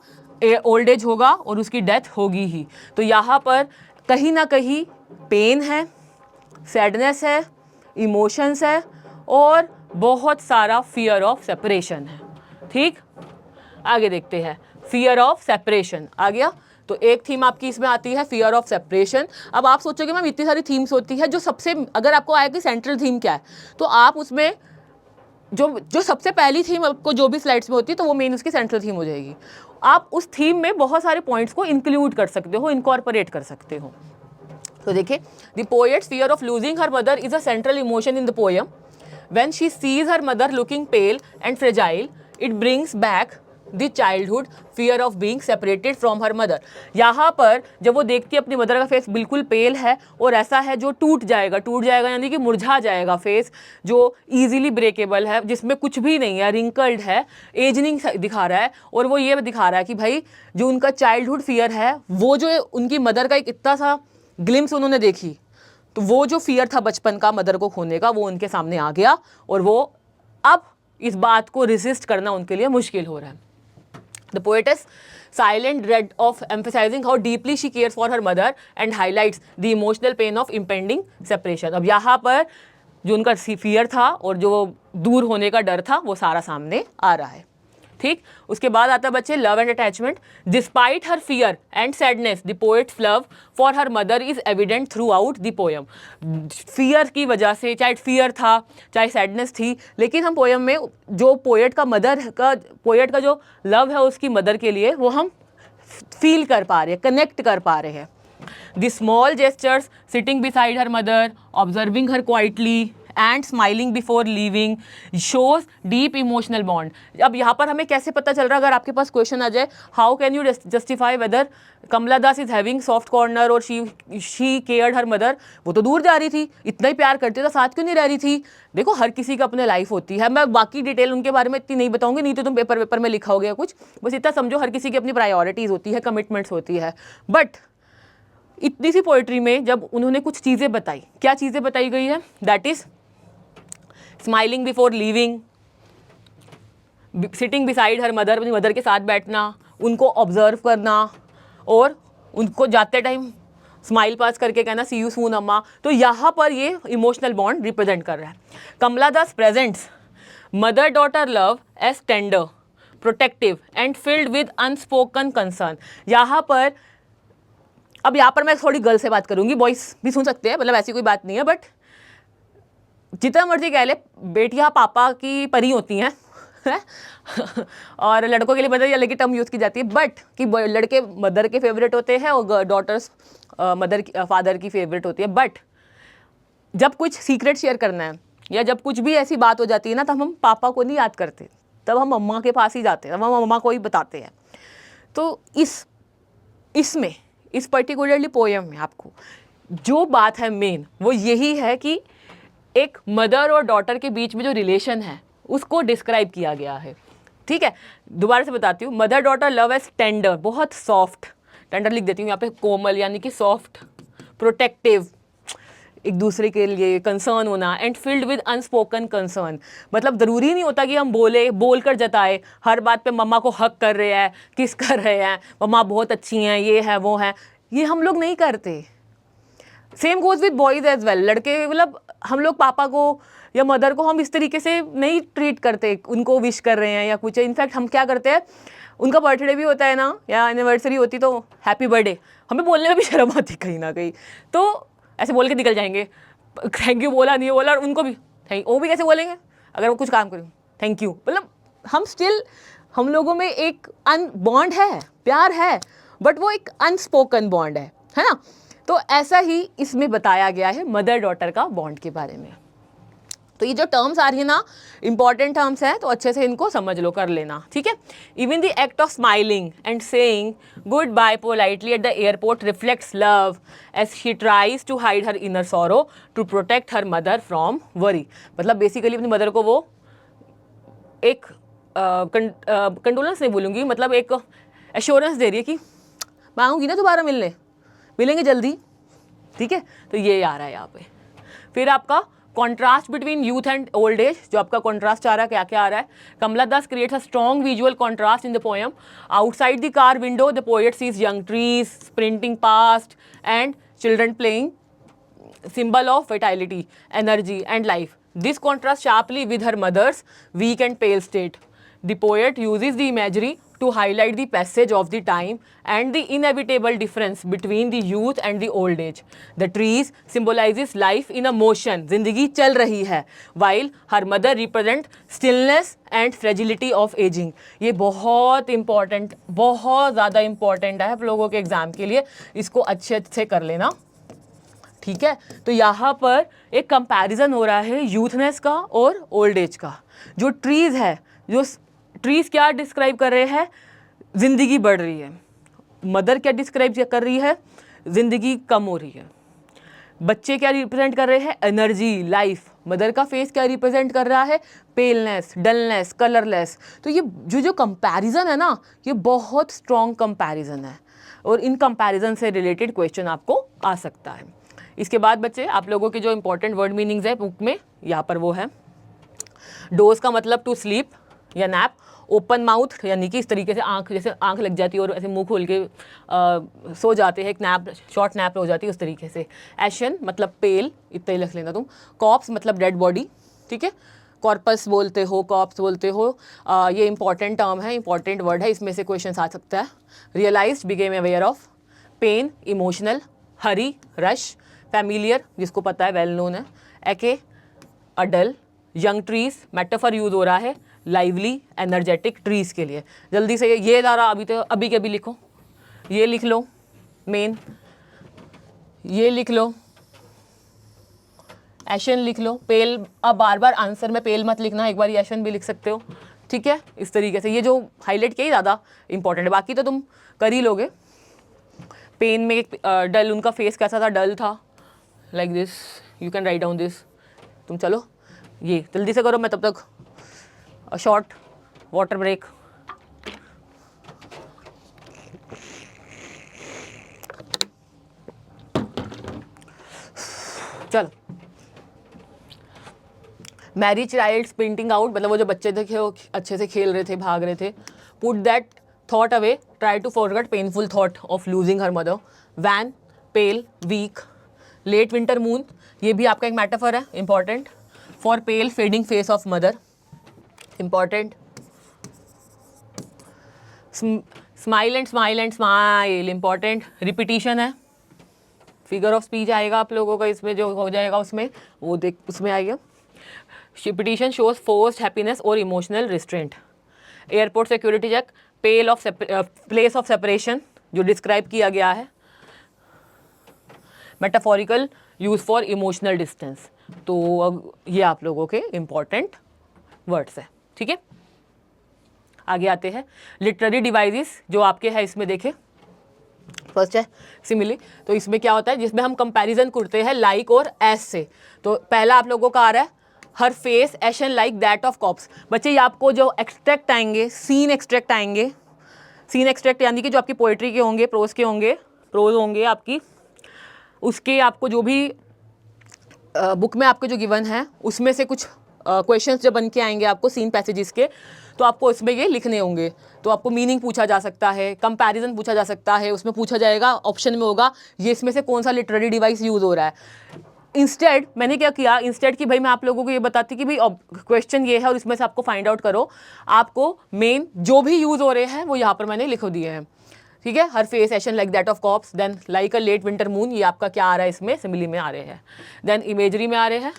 Speaker 1: ओल्ड एज होगा और उसकी डेथ होगी ही। तो यहाँ पर कहीं ना कहीं पेन है, सैडनेस है, इमोशंस है और बहुत सारा फियर ऑफ सेपरेशन है। ठीक, आगे देखते हैं। फियर ऑफ सेपरेशन आ गया, तो एक थीम आपकी इसमें आती है फियर ऑफ सेपरेशन। अब आप सोचोगे मैम इतनी सारी थीम्स होती है, जो सबसे अगर आपको आए कि सेंट्रल थीम क्या है, तो आप उसमें जो सबसे पहली थीम आपको जो भी स्लाइड्स में होती है तो वो मेन उसकी सेंट्रल थीम हो जाएगी। आप उस थीम में बहुत सारे पॉइंट्स को इंक्लूड कर सकते हो, इनकॉर्पोरेट कर सकते हो। तो देखिए, the poets fear of losing her mother is a central emotion in the poem. When she sees her mother looking pale and fragile, it brings back the childhood fear of being separated from her mother. यहाँ पर जब वो देखती है अपनी mother का face बिल्कुल पेल है और ऐसा है जो टूट जाएगा यानी कि मुरझा जाएगा फेस, जो इजीली ब्रेकेबल है, जिसमें कुछ भी नहीं है, रिंकल्ड है, एजनिंग दिखा रहा है, और वो ये दिखा रहा है कि भाई जो उनका चाइल्डहुड फियर है, वो जो उनकी मदर का एक इतना सा ग्लिम्स उन्होंने देखी, तो वो जो फियर था बचपन का मदर को खोने का, वो उनके सामने आ गया और वो अब इस बात को रेसिस्ट करना उनके लिए मुश्किल हो रहा है। The poetess silent dread of emphasizing how deeply she cares for her mother and highlights the emotional pain of impending separation। अब यहाँ पर जो उनका फियर था और जो दूर होने का डर था वो सारा सामने आ रहा है। ठीक, उसके बाद आता है बच्चे love and attachment. Despite her fear and sadness the poets love for her mother is evident through out the poem. Fear की वजह से, चाहे फियर था चाहे सैडनेस थी, लेकिन हम पोएम में जो पोएट का जो लव है उसकी मदर के लिए, वो हम फील कर पा रहे हैं, कनेक्ट कर पा रहे हैं। The small gestures sitting beside her mother, observing her quietly and smiling before leaving shows deep emotional bond. अब यहाँ पर हमें कैसे पता चल रहा है, अगर आपके पास क्वेश्चन आ जाए, how can you justify whether Kamala Das is having soft corner और शी केयर्ड हर मदर। वो तो दूर जा रही थी, इतना ही प्यार करती तो साथ क्यों नहीं रह रही थी। देखो, हर किसी का अपने लाइफ होती है, मैं बाकी डिटेल उनके बारे में इतनी नहीं बताऊंगी, नहीं तो तुम पेपर में लिखा हो गया कुछ, बस इतना समझो हर किसी की अपनी प्रायोरिटीज़ होती है, कमिटमेंट्स होती है। बट इतनी सी पोइट्री में जब उन्होंने कुछ चीज़ें बताई, क्या चीज़ें बताई गई है, that is smiling before leaving, sitting beside her mother, अपनी मदर के साथ बैठना, उनको ऑब्जर्व करना और उनको जाते टाइम स्माइल पास करके कहना सी यू सून अम्मा। तो यहाँ पर ये इमोशनल बॉन्ड रिप्रेजेंट कर रहा है। Kamala Das presents mother daughter love as tender, protective and filled with unspoken concern. यहाँ पर अब यहाँ पर मैं थोड़ी गर्ल से बात करूँगी, बॉयज़ भी सुन सकते हैं, मतलब ऐसी कोई बात नहीं है, बट जितना मर्जी कह ले, बेटियां पापा की परी होती हैं और लड़कों के लिए बदल अलग की टर्म यूज़ की जाती है, बट कि लड़के मदर के फेवरेट होते हैं और डॉटर्स फादर की फेवरेट होती है। बट जब कुछ सीक्रेट शेयर करना है या जब कुछ भी ऐसी बात हो जाती है ना, तब हम पापा को नहीं याद करते, तब हम मम्मा के पास ही जाते हैं, तब हम मम्मा को ही बताते हैं। तो इसमें इस पर्टिकुलरली पोएम में आपको जो बात है मेन, वो यही है कि एक मदर और डॉटर के बीच में जो रिलेशन है उसको डिस्क्राइब किया गया है। ठीक है, दोबारा से बताती हूँ। Mother daughter love as tender, बहुत सॉफ्ट, टेंडर लिख देती हूँ यहाँ पे, कोमल यानी कि सॉफ्ट, प्रोटेक्टिव, एक दूसरे के लिए कंसर्न होना, and filled with unspoken concern. मतलब ज़रूरी नहीं होता कि हम बोल कर जताए, हर बात पे मम्मा को हक कर रहे हैं, किस कर रहे हैं, मम्मा बहुत अच्छी हैं, ये है वो है, ये हम लोग नहीं करते। Same goes with boys as well. लड़के, मतलब हम लोग पापा को या मदर को हम इस तरीके से नहीं ट्रीट करते, उनको विश कर रहे हैं या कुछ। इनफैक्ट हम क्या करते हैं, उनका बर्थडे भी होता है ना या एनिवर्सरी होती तो हैप्पी बर्थडे, हमें बोलने में भी शर्म आती कहीं ना कहीं। तो ऐसे बोल के निकल जाएंगे, थैंक यू बोला नहीं बोला, और उनको भी वो भी कैसे बोलेंगे अगर वो कुछ काम करें, थैंक यू। मतलब हम स्टिल, हम लोगों में एक बॉन्ड है, प्यार है, बट वो एक अनस्पोकन बॉन्ड है ना। तो ऐसा ही इसमें बताया गया है मदर डॉटर का बॉन्ड के बारे में। तो ये जो टर्म्स आ रही है ना, इंपॉर्टेंट टर्म्स हैं, तो अच्छे से इनको समझ लो, कर लेना, ठीक है। Even the act of smiling and saying goodbye politely at the airport reflects love as she tries to hide her inner sorrow to protect her mother from worry. मतलब बेसिकली अपनी मदर को वो एक condolence नहीं बोलूँगी, मतलब एक assurance दे रही है कि मैं आऊँगी ना दोबारा मिलने, मिलेंगे जल्दी, ठीक है। तो ये आ रहा है यहाँ पे। फिर आपका contrast between youth and old age, जो आपका कॉन्ट्रास्ट आ रहा है, क्या क्या आ रहा है। Kamala Das creates a strong visual contrast in the poem. Outside the car window the poet sees young trees sprinting past and children playing, symbol of vitality, energy and life. This contrasts sharply with her mother's weak and pale state. The poet uses the imagery to highlight the passage of the time and the inevitable difference between the youth and the old age. The trees symbolizes life in a motion, जिंदगी चल रही है, while her mother represent stillness and fragility of aging. ये बहुत important, बहुत ज़्यादा important है आप लोगों के एग्जाम के लिए, इसको अच्छे से कर लेना, ठीक है। तो यहाँ पर एक कंपैरिजन हो रहा है यूथनेस का और ओल्ड एज का। जो ट्रीज है, जो ट्रीज क्या डिस्क्राइब कर रहे हैं, जिंदगी बढ़ रही है। मदर क्या डिस्क्राइब कर रही है, जिंदगी कम हो रही है। बच्चे क्या रिप्रेजेंट कर रहे हैं, एनर्जी, लाइफ। मदर का फेस क्या रिप्रेजेंट कर रहा है, पेलनेस, डलनेस, कलरलेस। तो ये जो कंपैरिजन है ना, ये बहुत स्ट्रॉन्ग कंपैरिजन है, और इन कंपैरिजन से रिलेटेड क्वेश्चन आपको आ सकता है। इसके बाद बच्चे आप लोगों के जो इंपॉर्टेंट वर्ड मीनिंग्स है बुक में, यहाँ पर वो है। डोज का मतलब टू स्लीप या नैप। ओपन माउथ यानी कि इस तरीके से आंख, जैसे आंख लग जाती है और ऐसे मुंह खोल के सो जाते हैं, एक नैप, शॉर्ट नैप हो जाती है, उस तरीके से। एशन मतलब पेल, इतना ही लिख लेना तुम। कॉप्स मतलब डेड बॉडी, ठीक है। कॉर्पस बोलते हो, कॉप्स बोलते हो, ये इंपॉर्टेंट टर्म है, इंपॉर्टेंट वर्ड है, इसमें से क्वेश्चन आ सकता है। Realised, became aware of. Pain, emotional. Hurry, rush. Familiar, जिसको पता है, वेल नोन है। Ache, addle. Young trees, metaphor use हो रहा है लाइवली एनर्जेटिक ट्रीज के लिए। जल्दी से ये ज़रा अभी के अभी लिखो, ये लिख लो मेन, ये लिख लो, एशन लिख लो। पेल, अब बार बार आंसर में पेल मत लिखना, एक बार एशन भी लिख सकते हो, ठीक है। इस तरीके से ये जो हाईलाइट किया ज़्यादा इंपॉर्टेंट है, बाकी तो तुम कर ही लोगे। पेन में एक डल, उनका फेस कैसा था, डल था, like this, you can write down this. तुम चलो ये जल्दी से करो, मैं तब तक शॉर्ट वाटर ब्रेक। चलो, मैरी चाइल्ड स्प्रिंटिंग आउट, मतलब वो जो बच्चे थे वो अच्छे से खेल रहे थे, भाग रहे थे। Put that thought away, try to forget painful thought of losing her mother. Wan, pale, weak. Late winter moon, ये भी आपका एक मेटाफर है, important. For pale fading face of mother, important. Smile and smile and smile, important. Repetition है। Figure of speech आएगा आप लोगों का, इसमें जो हो जाएगा उसमें वो देख, उसमें आएगा। रिपीटिशन शोज फोर्स्ड हैप्पीनेस और emotional restraint. Airport security check, place of separation जो डिस्क्राइब किया गया है। Metaphorical use for emotional distance. तो अब ये आप लोगों के इंपॉर्टेंट वर्ड्स है, ठीक है। आगे आते हैं लिटरेरी डिवाइसेस जो आपके हैं, इसमें देखें। फर्स्ट है सिमिली, तो इसमें क्या होता है, जिसमें हम कंपैरिजन करते हैं लाइक और एस से। तो पहला आप लोगों का आ रहा है her face ashen like that of corpse. बच्चे ये आपको जो एक्सट्रैक्ट आएंगे, सीन एक्सट्रैक्ट आएंगे, सीन एक्सट्रैक्ट यानी कि जो आपकी पोइट्री के होंगे, प्रोज के होंगे, प्रोज होंगे आपकी, उसके आपको जो भी बुक में आपके जो गिवन है उसमें से कुछ क्वेश्चंस जब बन के आएंगे आपको सीन पैसेजेस के, तो आपको इसमें ये लिखने होंगे। तो आपको मीनिंग पूछा जा सकता है, कंपैरिजन पूछा जा सकता है, उसमें पूछा जाएगा, ऑप्शन में होगा ये इसमें से कौन सा लिटरेरी डिवाइस यूज़ हो रहा है। इंस्टेड मैंने क्या किया, इंस्टेड कि भाई मैं आप लोगों को ये बताती कि भाई क्वेश्चन ये है और इसमें से आपको फाइंड आउट करो। आपको मेन जो भी यूज़ हो रहे हैं वो यहाँ पर मैंने लिख दिए हैं, ठीक है, her face ashen like that of corpse, then like a late winter moon, ये आपका क्या आ रहा है इसमें, सिमिली में आ रहे हैं। देन इमेजरी में आ रहे हैं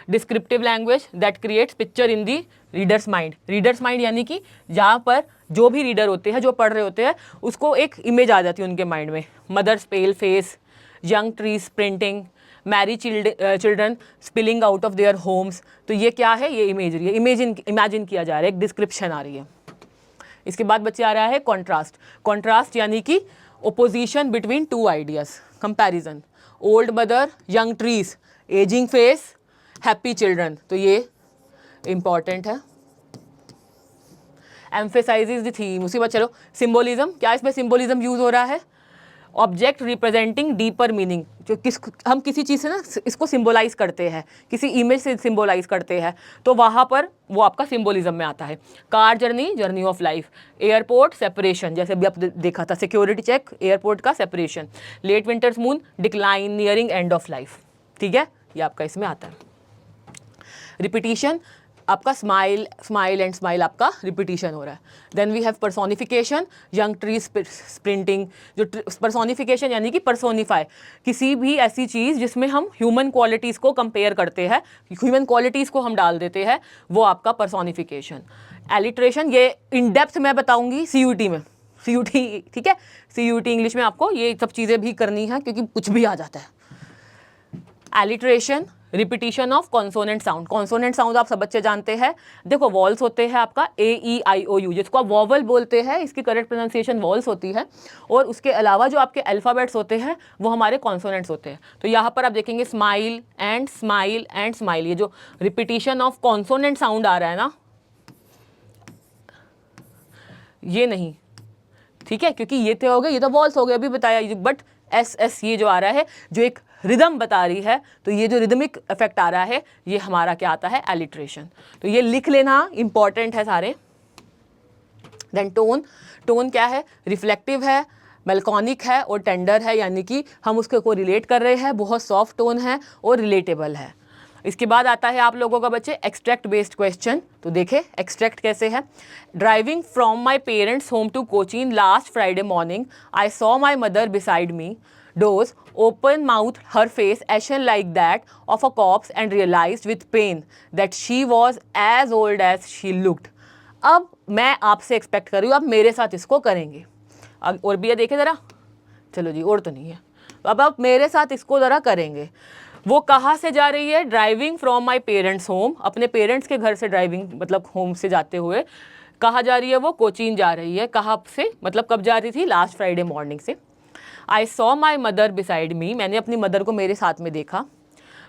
Speaker 1: descriptive language that creates picture in the readers mind. Readers mind यानी कि जहाँ पर जो भी रीडर होते हैं, जो पढ़ रहे होते हैं, उसको एक इमेज आ जाती है उनके माइंड में। Mother's pale face, young trees sprinting, merry children spilling out of their homes. तो ये क्या है, ये इमेजरी है, इमेजिन किया जा रहा है, एक डिस्क्रिप्शन आ रही है। इसके बाद बच्चे आ रहा है कॉन्ट्रास्ट। कॉन्ट्रास्ट यानी कि opposition between two ideas, comparison. Old mother, young trees, ageing face, happy children. तो ये इंपॉर्टेंट है। Emphasises the theme. उसी बात चलो सिंबोलिज्म, क्या इसमें सिंबोलिज्म यूज हो रहा है, ऑब्जेक्ट रिप्रेजेंटिंग डीपर मीनिंग। जो हम किसी चीज़ से ना इसको सिंबोलाइज करते हैं, किसी इमेज से सिंबोलाइज करते हैं, तो वहाँ पर वो आपका सिंबोलिज्म में आता है। Car journey, journey of life. Airport, separation, जैसे अभी आप देखा था सिक्योरिटी चेक, एयरपोर्ट का separation. Late winter's moon, decline, nearing end of life. ठीक है, ये आपका इसमें आता है। रिपीटिशन, आपका स्माइल, स्माइल एंड स्माइल आपका रिपीटिशन हो रहा है। Then we have personification, young tree sprinting. जो पर्सोनिफिकेशन यानी कि पर्सोनिफाई, किसी भी ऐसी चीज़ जिसमें हम ह्यूमन क्वालिटीज़ को कंपेयर करते हैं, ह्यूमन क्वालिटीज़ को हम डाल देते हैं, वो आपका पर्सोनिफिकेशन। एलिट्रेशन, ये इन डेप्थ मैं बताऊंगी CUT में, CUT, ठीक है, CUT इंग्लिश में आपको ये सब चीज़ें भी करनी है क्योंकि कुछ भी आ जाता है। Alliteration, repetition of consonant sound. Consonant sound आप सब बच्चे जानते हैं। देखो वॉल्स होते हैं आपका AEIOU, जिसको आप वॉवल बोलते हैं, इसकी करेक्ट प्रोनाउंसिएशन वॉल्स होती है। और उसके अलावा जो आपके अल्फ़ाबेट्स होते हैं वो हमारे कॉन्सोनेंट्स होते हैं। तो यहाँ पर आप देखेंगे smile and smile and smile, ये जो रिपीटिशन ऑफ कॉन्सोनेंट साउंड आ रहा है ना, ये नहीं, ठीक है, क्योंकि ये तो हो गए, ये तो वॉल्स हो गए अभी बताया, बट SS ये जो आ रहा है, जो एक रिदम बता रही है, तो ये जो रिदमिक इफेक्ट आ रहा है, ये हमारा क्या आता है, एलिट्रेशन। तो ये लिख लेना इंपॉर्टेंट है सारे। देन टोन, टोन क्या है, रिफ्लेक्टिव है, मेलकॉनिक है और टेंडर है, यानी कि हम उसके को रिलेट कर रहे हैं, बहुत सॉफ्ट टोन है और रिलेटेबल है। इसके बाद आता है आप लोगों का बच्चे एक्सट्रैक्ट बेस्ड क्वेश्चन। तो देखें एक्सट्रैक्ट कैसे है। Driving from my parents home to Cochin last Friday morning, I saw my mother beside me, doze open mouth, her face ashen like that of a corpse, and realized with pain that she was as old as she looked. अब मैं आपसे expect कर रही हूँ आप मेरे साथ इसको करेंगे। अब और भी देखे ज़रा, चलो जी और तो नहीं है, अब आप मेरे साथ इसको ज़रा करेंगे। वो कहाँ से जा रही है, driving from my parents home, अपने पेरेंट्स के घर से ड्राइविंग मतलब होम से जाते हुए कहाँ जा रही है, वो कोचीन जा रही है। कहाँ से मतलब कब जा रही थी, लास्ट फ्राइडे मॉर्निंग से। आई सॉ माई मदर बिसाइड मी, मैंने अपनी मदर को मेरे साथ में देखा।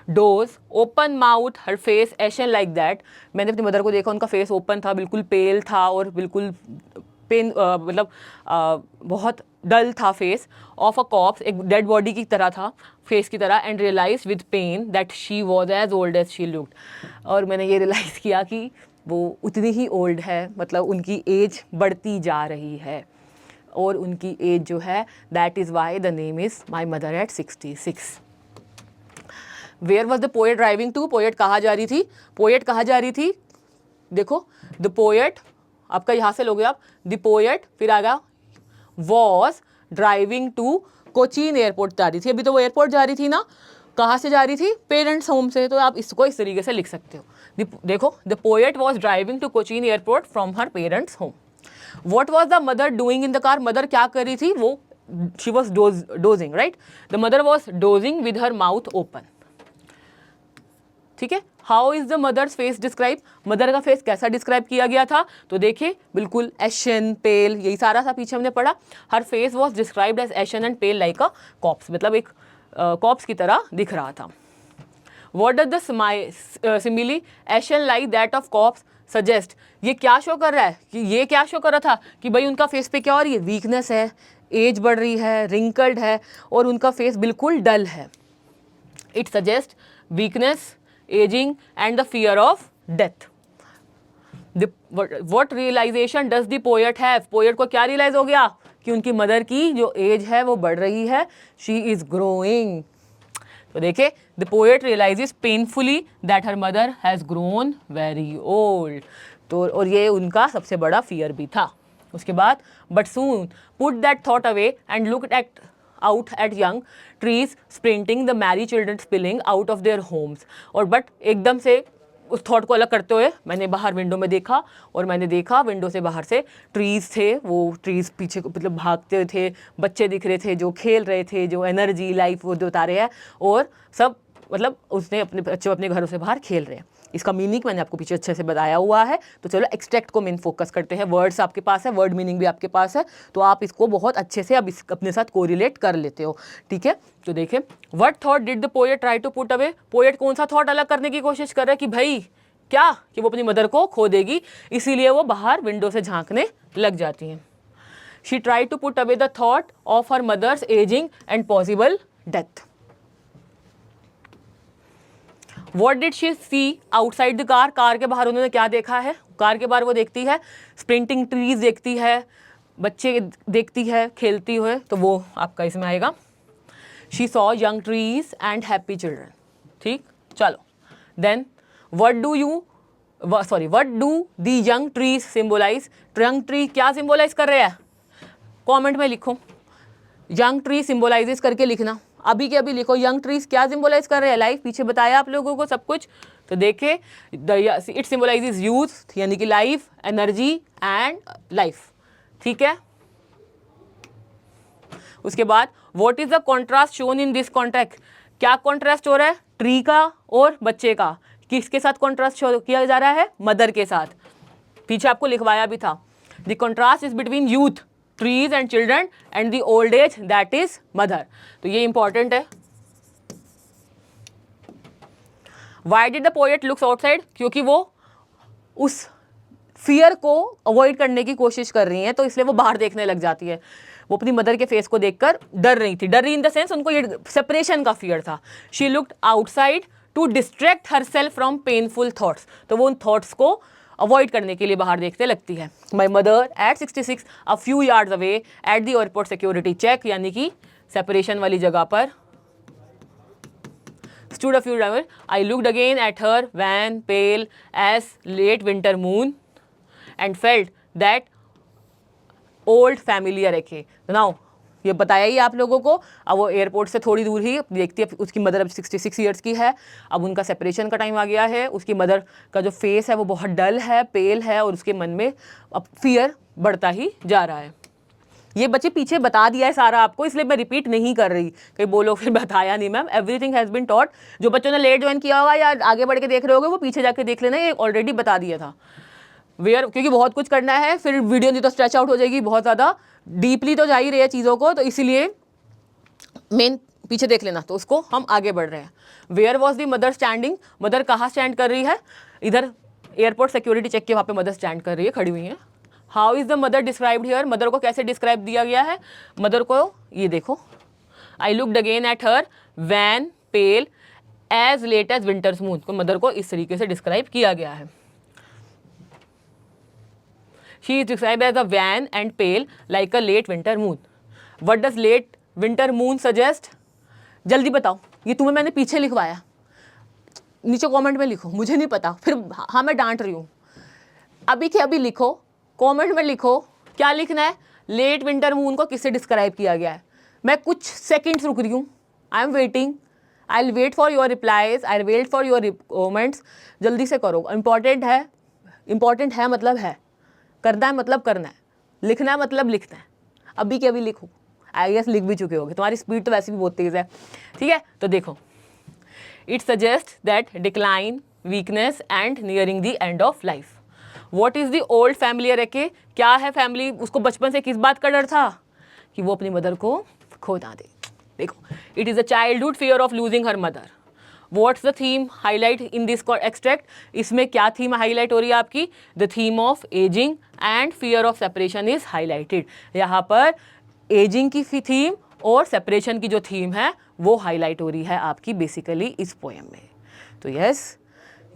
Speaker 1: Dose open mouth, her face ashen like that, मैंने अपनी मदर को देखा, उनका फेस ओपन था, बिल्कुल पेल था और बिल्कुल पेन मतलब बहुत डल था फेस, ऑफ अ कॉप्स, एक डेड बॉडी की तरह था फेस की तरह। And realise with pain that she was as old as she looked, और मैंने ये रियलाइज़ किया कि वो उतनी ही ओल्ड है, मतलब उनकी एज बढ़ती जा रही है और उनकी एज जो है, that is why the name is my mother at 66। Where was the poet driving to, poet कहाँ जा रही थी, पोएट कहाँ जा रही थी, देखो द पोएट आपका यहाँ से लोगे आप, द पोएट फिर आगा was driving to Cochin airport जा रही थी। अभी तो वो एयरपोर्ट जा रही थी ना, कहाँ से जा रही थी, पेरेंट्स होम से। तो आप इसको इस तरीके से लिख सकते हो, देखो the poet was driving to Cochin airport from her parents home. What was the mother doing in the car? Mother क्या कर रही थी, वो she was dozing, right? The mother was dozing with her mouth open. ठीक है, How is the mother's face described? Mother का face कैसा describe किया गया था, तो देखिए बिल्कुल एशन पेल, यही सारा सा पीछे हमने पढ़ा। Her face was described as ashen and pale like a corpse, मतलब एक कॉप्स की तरह दिख रहा था। What does the simile ashen like that of corpse suggest, ये क्या शो कर रहा है, कि ये क्या शो कर रहा था कि भाई उनका फेस पे क्या हो रही है, वीकनेस है, एज बढ़ रही है, रिंकल्ड है और उनका फेस बिल्कुल डल है। It suggest weakness, ageing and the fear of death. What realisation does the poet have, poet को क्या रियलाइज हो गया कि उनकी मदर की जो एज है वो बढ़ रही है, शी इज ग्रोइंग। तो देखिए the poet realises painfully that her mother has grown very old. तो और ये उनका सबसे बड़ा फियर भी था, उसके बाद but soon put that thought away and look at out at young trees sprinting, the merry children spilling out of their homes. और बट एकदम से उस थॉट को अलग करते हुए मैंने बाहर विंडो में देखा और मैंने देखा विंडो से बाहर से ट्रीज़ थे, वो ट्रीज़ पीछे मतलब भागते थे, बच्चे दिख रहे थे जो खेल रहे थे, जो एनर्जी लाइफ वो बता रहे हैं, और सब मतलब उसने अपने बच्चे अपने घरों से बाहर खेल रहे हैं। इसका मीनिंग मैंने आपको पीछे अच्छे से बताया हुआ है। तो चलो एक्सट्रैक्ट को मेन फोकस करते हैं। वर्ड्स आपके पास है, वर्ड मीनिंग भी आपके पास है, तो आप इसको बहुत अच्छे से अब अपने साथ कोरिलेट कर लेते हो। ठीक है, तो देखिए what thought did the poet try to put away. Poet कौन सा थॉट अलग करने की कोशिश कर रहा है कि भाई क्या, कि वो अपनी मदर को खो देगी, इसीलिए वो बाहर विंडो से झांकने लग जाती हैं। She try to put away the thought of her mother's ageing and possible death. What did she see outside the car? Car के बाहर उन्होंने क्या देखा है? कार के बाहर वो देखती है स्प्रिंटिंग ट्रीज देखती है, बच्चे देखती है खेलती हुए, तो वो आपका इसमें आएगा। She saw young trees and happy children. ठीक, चलो then what do the young trees symbolize? young tree क्या symbolize कर रहे हैं? कमेंट में लिखो, young tree symbolizes करके लिखना, अभी के अभी लिखो यंग ट्रीज क्या सिंबलाइज कर रहे हैं। लाइफ पीछे बताया आप लोगों को सब कुछ, तो देखे इट सिंबलाइजेज यूथ यानी कि लाइफ, एनर्जी एंड लाइफ। ठीक है, उसके बाद what is the contrast shown in this contract. क्या कॉन्ट्रास्ट हो रहा है? ट्री का और बच्चे का। किसके साथ कॉन्ट्रास्ट शो किया जा रहा है? मदर के साथ। पीछे आपको लिखवाया भी था, the contrast is between youth trees and children and the old age that is mother। तो ये इंपॉर्टेंट है। Why did the poet looks outside? क्योंकि वो उस फियर को अवॉइड करने की कोशिश कर रही हैं, तो इसलिए वो बाहर देखने लग जाती है। वो अपनी मदर के फेस को देखकर डर रही थी, डर रही इन द सेंस उनको ये सेपरेशन का फियर था। She looked outside to distract herself from painful thoughts, तो वो उन थॉट्स को अवॉइड करने के लिए बाहर देखने लगती है। My mother at 66 a few yards away at the airport security check, यानी कि सेपरेशन वाली जगह पर stood a few hours. I looked again at her wan, pale as late winter moon and felt that old familiar echo. Now ये बताया ही आप लोगों को। अब वो एयरपोर्ट से थोड़ी दूर ही देखती है, उसकी मदर अब 66 ईयर्स की है, अब उनका सेपरेशन का टाइम आ गया है। उसकी मदर का जो फेस है वो बहुत डल है, पेल है, और उसके मन में अब फियर बढ़ता ही जा रहा है। ये बच्चे पीछे बता दिया है सारा आपको, इसलिए मैं रिपीट नहीं कर रही, कहीं बोलो फिर बताया नहीं ma'am. Everything has been taught. जो बच्चों ने लेट ज्वाइन किया होगा या आगे बढ़ के देख रहे होगे वो पीछे जाके देख लेना, ये ऑलरेडी बता दिया था। क्योंकि बहुत कुछ करना है, फिर वीडियो नहीं तो स्ट्रेच आउट हो जाएगी, बहुत ज़्यादा डीपली तो जा ही रही है चीज़ों को, तो इसीलिए मेन पीछे देख लेना। तो उसको हम आगे बढ़ रहे हैं। Where was the mother standing, mother कहाँ स्टैंड कर रही है? इधर एयरपोर्ट सिक्योरिटी चेक के वहाँ पे मदर स्टैंड कर रही है, खड़ी हुई है। How is the mother described here, mother को कैसे डिस्क्राइब दिया गया है? मदर को ये देखो, I looked again at her wan pale as late as winter's moon, को मदर को इस तरीके से डिस्क्राइब किया गया है। She is described as a wan and pale like a late winter moon. What does late winter moon suggest? जल्दी बताओ, ये तुम्हें मैंने पीछे लिखवाया, नीचे कमेंट में लिखो, मुझे नहीं पता, फिर हाँ मैं डांट रही हूँ। अभी के अभी लिखो, कमेंट में लिखो क्या लिखना है। लेट विंटर मून को किससे डिस्क्राइब किया गया है? मैं कुछ सेकेंड्स रुक रही हूँ, I am waiting, I will wait for your replies, I will wait for your comments. जल्दी से करो, इंपॉर्टेंट है, इंपॉर्टेंट है मतलब है, करना है मतलब करना है, लिखना है मतलब लिखना है। अभी के अभी लिखो, आई गेस लिख भी चुके होगे, तुम्हारी स्पीड तो वैसे भी बहुत तेज़ है। ठीक है, तो देखो, it suggest that decline, weakness and nearing the end of life. What is the old familiar ache, क्या है फैमिली, उसको बचपन से किस बात का डर था? कि वो अपनी मदर को खो ना दे। देखो, it is a childhood fear of losing her mother. What's the theme highlight in this extract, इसमें क्या थीम हाईलाइट हो रही है आपकी? The theme of ageing and fear of separation is highlighted. यहाँ पर एजिंग की थीम और सेपरेशन की जो थीम है वो हाईलाइट हो रही है आपकी बेसिकली इस पोएम में। तो यस,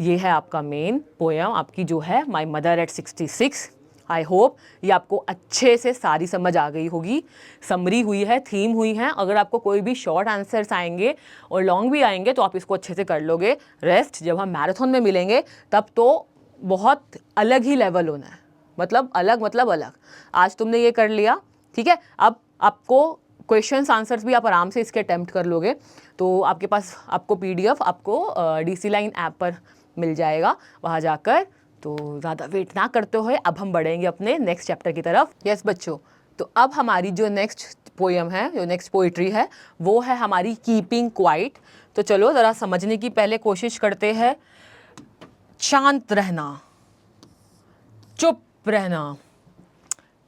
Speaker 1: ये है आपका मेन पोएम आपकी जो है my mother at 66। I hope ये आपको अच्छे से सारी समझ आ गई होगी, समरी हुई है, थीम हुई है। अगर आपको कोई भी शॉर्ट आंसर्स आएंगे और लॉन्ग भी आएंगे तो आप इसको अच्छे से कर लोगे। रेस्ट जब हम मैराथन में मिलेंगे तब तो बहुत अलग ही लेवल होना है, मतलब अलग। आज तुमने ये कर लिया, ठीक है, अब आपको क्वेश्चंस आंसर्स भी आप आराम से इसके अटेम्प्ट कर लोगे, तो आपके पास आपको PDF आपको DC लाइन ऐप पर मिल जाएगा वहाँ जाकर। तो ज़्यादा वेट ना करते हुए अब हम बढ़ेंगे अपने नेक्स्ट चैप्टर की तरफ। यस बच्चों, तो अब हमारी जो नेक्स्ट पोएम है, जो नेक्स्ट पोइट्री है, वो है हमारी कीपिंग क्वाइट। तो चलो ज़रा समझने की पहले कोशिश करते हैं। शांत रहना, चुप रहना,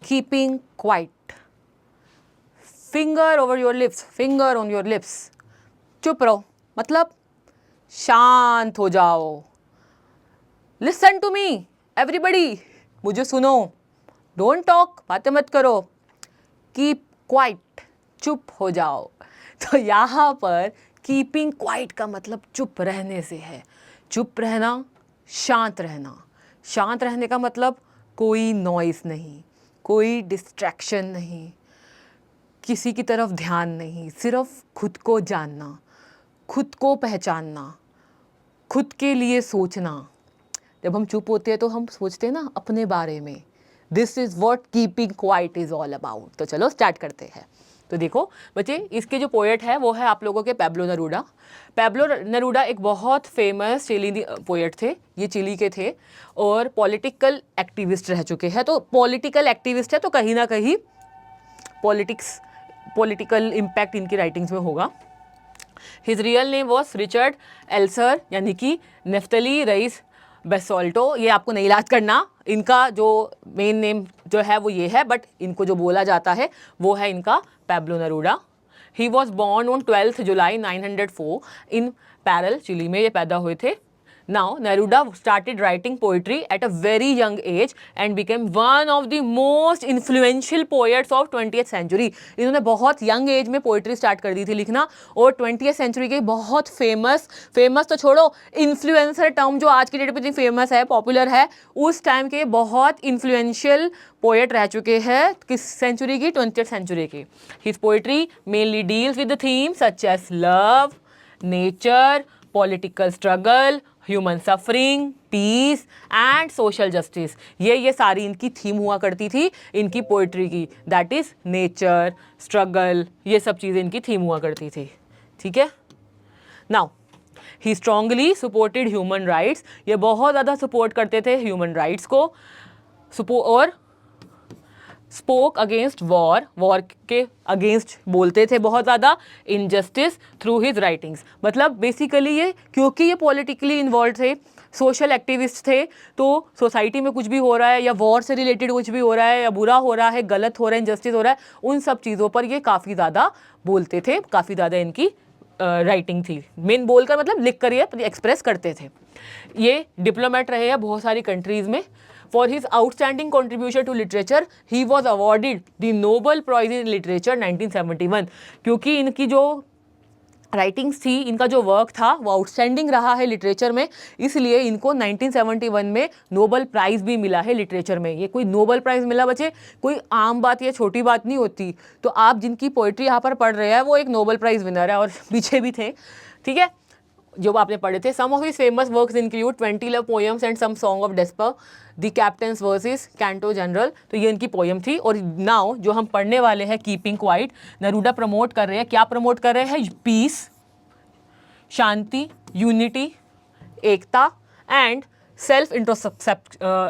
Speaker 1: keeping quiet, finger over your lips, finger on your lips, चुप रहो मतलब शांत हो जाओ। लिसन टू मी एवरीबडी, मुझे सुनो, डोंट टॉक, बातें मत करो, कीप क्वाइट, चुप हो जाओ। तो यहाँ पर कीपिंग क्वाइट का मतलब चुप रहने से है। चुप रहना, शांत रहना। शांत रहने का मतलब कोई नॉइस नहीं, कोई डिस्ट्रैक्शन नहीं, किसी की तरफ ध्यान नहीं, सिर्फ खुद को जानना, खुद को पहचानना, खुद के लिए सोचना। जब हम चुप होते हैं तो हम सोचते हैं ना अपने बारे में। This is what keeping quiet is all about. तो चलो स्टार्ट करते हैं। तो देखो बच्चे, इसके जो पोएट है वो है आप लोगों के पैब्लो नेरूडा। पैब्लो नेरूडा एक बहुत फेमस चिली पोएट थे। ये चिली के थे और पॉलिटिकल एक्टिविस्ट रह चुके हैं। तो पॉलिटिकल एक्टिविस्ट है तो कहीं ना कहीं पॉलिटिकल इम्पैक्ट इनकी राइटिंग्स में होगा। His real name was Richard Eliecer, यानी कि नेफ्तली रईस बेसोल्टो। ये आपको नहीं याद करना, इनका जो मेन नेम जो है वो ये है, बट इनको जो बोला जाता है वो है इनका Pablo Neruda. He was born on 12 July 904 in Parral, Chile में ये पैदा हुए थे। Now, Neruda started writing poetry at a very young age and became one of the most influential poets of 20th century. इन्होंने बहुत young age में poetry start कर दी थी लिखना और 20th सेंचुरी के बहुत फेमस तो छोड़ो, इन्फ्लुएंसर टर्म जो आज की डेट पे इतनी फेमस है, पॉपुलर है, उस टाइम के बहुत इन्फ्लुएंशियल पोएट रह चुके हैं। किस सेंचुरी की? 20th सेंचुरी की। His poetry mainly deals with the theme such as love, nature, political struggle, human suffering, peace and social justice. ये सारी इनकी थीम हुआ करती थी इनकी पोइट्री की। दैट इज नेचर, स्ट्रगल, ये सब चीज़ें इनकी थीम हुआ करती थी। ठीक है। Now he strongly supported human rights. ये बहुत ज़्यादा सपोर्ट करते थे ह्यूमन राइट्स को और स्पोक अगेंस्ट वॉर के अगेंस्ट बोलते थे बहुत ज़्यादा, इनजस्टिस थ्रू हिज राइटिंग्स। मतलब बेसिकली ये क्योंकि ये पॉलिटिकली इन्वॉल्व थे, सोशल एक्टिविस्ट थे, तो सोसाइटी में कुछ भी हो रहा है या वॉर से रिलेटेड कुछ भी हो रहा है या बुरा हो रहा है, गलत हो रहा है, इनजस्टिस हो रहा है, उन सब चीज़ों पर ये काफ़ी ज़्यादा बोलते थे, काफ़ी ज़्यादा इनकी राइटिंग थी। मेन बोलकर मतलब लिख कर ये एक्सप्रेस करते थे। ये डिप्लोमेट रहे हैं बहुत सारी कंट्रीज़ में। For his outstanding contribution to literature, he was awarded the Nobel Prize in Literature 1971। क्योंकि इनकी जो राइटिंग्स थी, इनका जो वर्क था वो आउटस्टैंडिंग रहा है लिटरेचर में, इसलिए इनको 1971 में नोबल प्राइज़ भी मिला है लिटरेचर में। ये कोई नोबल प्राइज़ मिला बच्चे, कोई आम बात या छोटी बात नहीं होती। तो आप जिनकी पोइट्री यहाँ पर पढ़ रहे हैं वो एक नोबल प्राइज़ विनर है और पीछे भी थे। ठीक है, जो आपने पढ़े थे। Some of his famous works include 20 love poems and some song of despair, the captain's verses, Canto General. तो ये इनकी पोएम थी। और नाउ जो हम पढ़ने वाले हैं कीपिंग क्वाइट, नेरूडा प्रमोट कर रहे हैं, क्या प्रमोट कर रहे हैं? पीस, शांति, यूनिटी, एकता एंड सेल्फ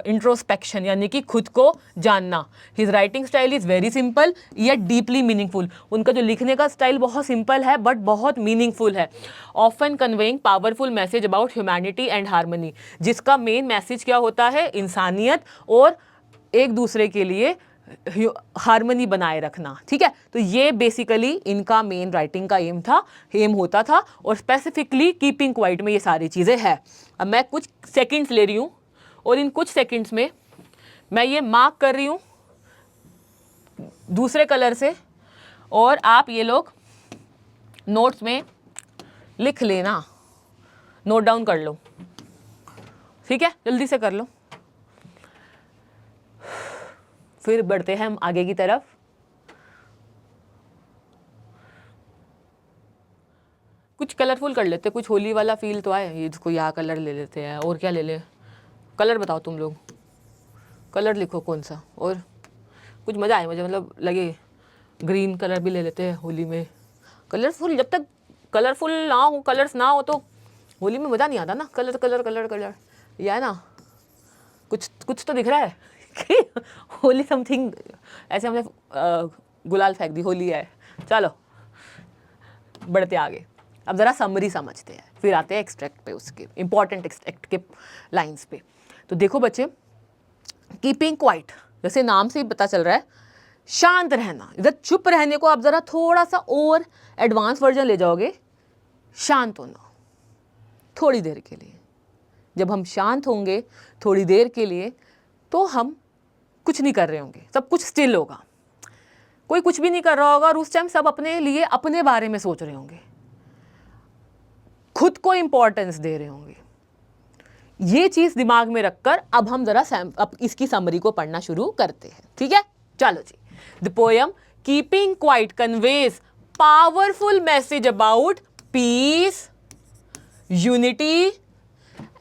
Speaker 1: इंट्रोस्पेक्शन, यानी कि खुद को जानना। His writing style is very simple yet deeply meaningful. उनका जो लिखने का स्टाइल बहुत सिंपल है बट बहुत मीनिंगफुल है। Often conveying powerful message about humanity and harmony, जिसका मेन मैसेज क्या होता है? इंसानियत और एक दूसरे के लिए हार्मनी बनाए रखना। ठीक है, तो ये बेसिकली इनका मेन राइटिंग का एम होता था और स्पेसिफिकली कीपिंग क्वाइट में ये सारी चीज़ें हैं। अब मैं कुछ सेकंड्स ले रही हूँ और इन कुछ सेकंड्स में मैं ये मार्क कर रही हूँ दूसरे कलर से, और आप ये लोग नोट्स में लिख लेना, नोट डाउन कर लो। ठीक है, जल्दी से कर लो। फिर बढ़ते हैं हम आगे की तरफ। कुछ कलरफुल कर लेते, कुछ होली वाला फील तो आए। ये इसको यहाँ कलर ले लेते हैं, और क्या ले ले? कलर बताओ तुम लोग। कलर लिखो कौन सा, और कुछ मज़ा आए मुझे, मतलब लगे ग्रीन कलर भी ले लेते हैं होली में। कलरफुल, जब तक कलरफुल ना हो, कलर्स ना हो तो होली में मज़ा नहीं आता ना। कलर कलर कलर कलर, यह है ना, कुछ कुछ तो दिख रहा है कि होली समथिंग, ऐसे हमने गुलाल फेंक दी, होली है। चलो बढ़ते आगे। अब ज़रा समरी समझते हैं, फिर आते हैं एक्सट्रैक्ट पे, उसके इंपॉर्टेंट एक्सट्रैक्ट के लाइंस पे। तो देखो बच्चे, कीपिंग क्वाइट, जैसे नाम से ही पता चल रहा है, शांत रहना। इधर चुप रहने को आप ज़रा थोड़ा सा और एडवांस वर्जन ले जाओगे, शांत होना थोड़ी देर के लिए। जब हम शांत होंगे थोड़ी देर के लिए, तो हम कुछ नहीं कर रहे होंगे, सब कुछ स्टिल होगा, कोई कुछ भी नहीं कर रहा होगा, और उस टाइम सब अपने लिए, अपने बारे में सोच रहे होंगे, खुद को इंपॉर्टेंस दे रहे होंगे। ये चीज दिमाग में रखकर अब हम जरा अब इसकी समरी को पढ़ना शुरू करते हैं, ठीक है? चलो जी। The poem keeping quiet conveys powerful message about peace, unity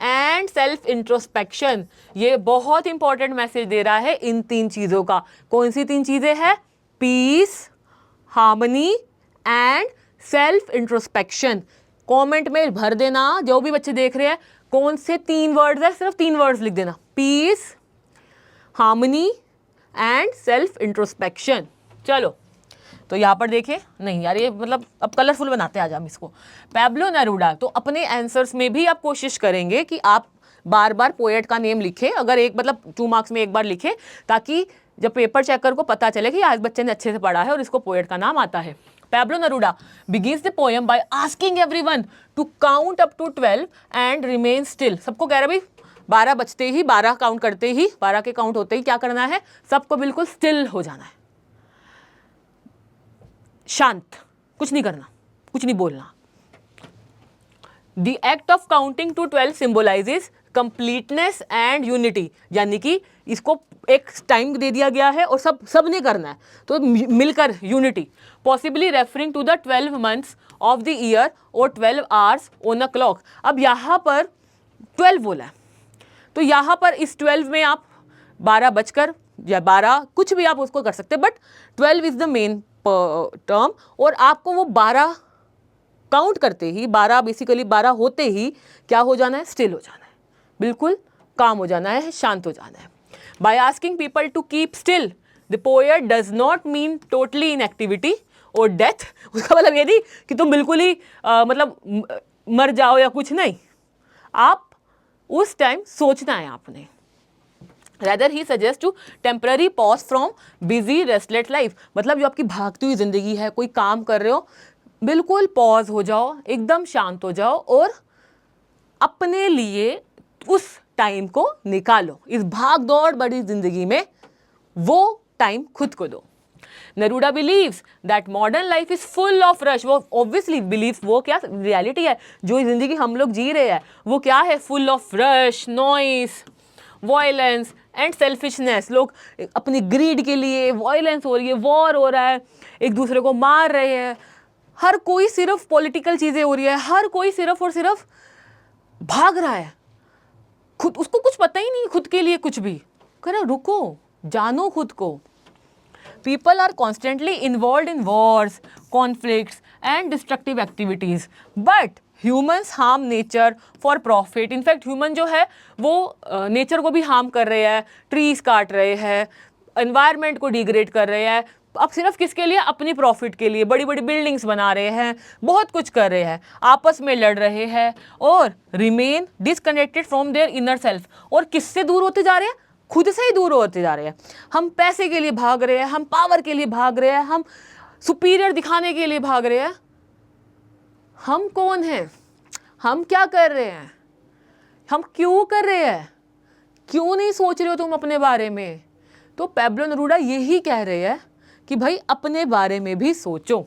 Speaker 1: and self introspection. ये बहुत इंपॉर्टेंट मैसेज दे रहा है इन 3 चीजों का। कौन सी 3 चीजें हैं? Peace, harmony and self introspection. Comment में भर देना, जो भी बच्चे देख रहे हैं, कौन से 3 वर्ड्स है, सिर्फ 3 वर्ड्स लिख देना, peace, harmony and self introspection. चलो तो यहाँ पर देखें, नहीं यार ये मतलब अब कलरफुल बनाते हैं आज हम इसको। पैब्लो नेरूडा, तो अपने आंसर्स में भी आप कोशिश करेंगे कि आप बार बार पोएट का नेम लिखें, अगर एक मतलब 2 मार्क्स में एक बार लिखें, ताकि जब पेपर चेकर को पता चले कि आज बच्चे ने अच्छे से पढ़ा है और इसको पोएट का नाम आता है। Pablo Neruda begins the poem by asking everyone to count up to 12 and remain still. सबको कह रहा है भाई 12 बजते ही, 12 काउंट करते ही, 12 के काउंट होते ही क्या करना है? सबको बिल्कुल स्टिल हो जाना है, शांत, कुछ नहीं करना, कुछ नहीं बोलना। The act of counting to 12 symbolizes completeness and unity, यानी कि इसको एक टाइम दे दिया गया है और सब ने करना है, तो मिलकर unity. Possibly referring to the 12 months of the year और 12 आवर्स ऑन अ क्लॉक। अब यहाँ पर 12 बोला है, तो यहाँ पर इस 12 में आप 12 बजकर या 12 कुछ भी आप उसको कर सकते हैं, but 12 is the main term, और आपको वो 12 काउंट करते ही, 12 बेसिकली 12 होते ही क्या हो जाना है? स्टिल हो जाना है, बिल्कुल काम हो जाना है, शांत हो जाना है। By asking people to keep still, the poet does not mean totally inactivity or death. उसका मतलब ये नहीं कि तुम बिल्कुल ही मतलब मर जाओ या कुछ नहीं, आप उस टाइम सोचना है आपने। Rather he suggests to temporary pause from busy restless life, मतलब जो आपकी भागती हुई जिंदगी है, कोई काम कर रहे हो, बिल्कुल पॉज हो जाओ, एकदम शांत हो जाओ और अपने लिए उस टाइम को निकालो। इस भाग दौड़ बड़ी जिंदगी में वो टाइम खुद को दो। Neruda believes that modern life is full of rush. वो ऑब्वियसली बिलीव्स, वो क्या रियलिटी है, जो जिंदगी हम लोग जी रहे हैं वो क्या है? Full of rush, noise, violence and selfishness. लोग अपनी ग्रीड के लिए, वायलेंस हो रही है, वॉर हो रहा है, एक दूसरे को मार रहे हैं, हर कोई सिर्फ पॉलिटिकल चीजें हो रही है, हर कोई सिर्फ और सिर्फ भाग रहा है, खुद उसको कुछ पता ही नहीं खुद के लिए कुछ भी। करो, रुको, जानो खुद को। People are constantly involve in wars, conflicts and destructive activities, but humans harm nature for profit. In fact human जो है वो नेचर को भी हार्म कर रहे हैं, ट्रीज काट रहे हैं, एनवायरनमेंट को डिग्रेड कर रहे हैं। अब सिर्फ किसके लिए? अपनी प्रॉफिट के लिए। बड़ी बड़ी बिल्डिंग्स बना रहे हैं, बहुत कुछ कर रहे हैं, आपस में लड़ रहे हैं और remain disconnected from their inner self. और किससे दूर होते जा रहे हैं? खुद से ही दूर होते जा रहे हैं। हम पैसे के लिए भाग रहे हैं, हम पावर के लिए भाग रहे हैं, हम सुपीरियर दिखाने के लिए भाग रहे हैं। हम कौन हैं? हम क्या कर रहे हैं? हम क्यों कर रहे हैं? क्यों नहीं सोच रहे हो तुम अपने बारे में? तो पैब्लो नेरूडा यही कह रहे हैं कि भाई अपने बारे में भी सोचो।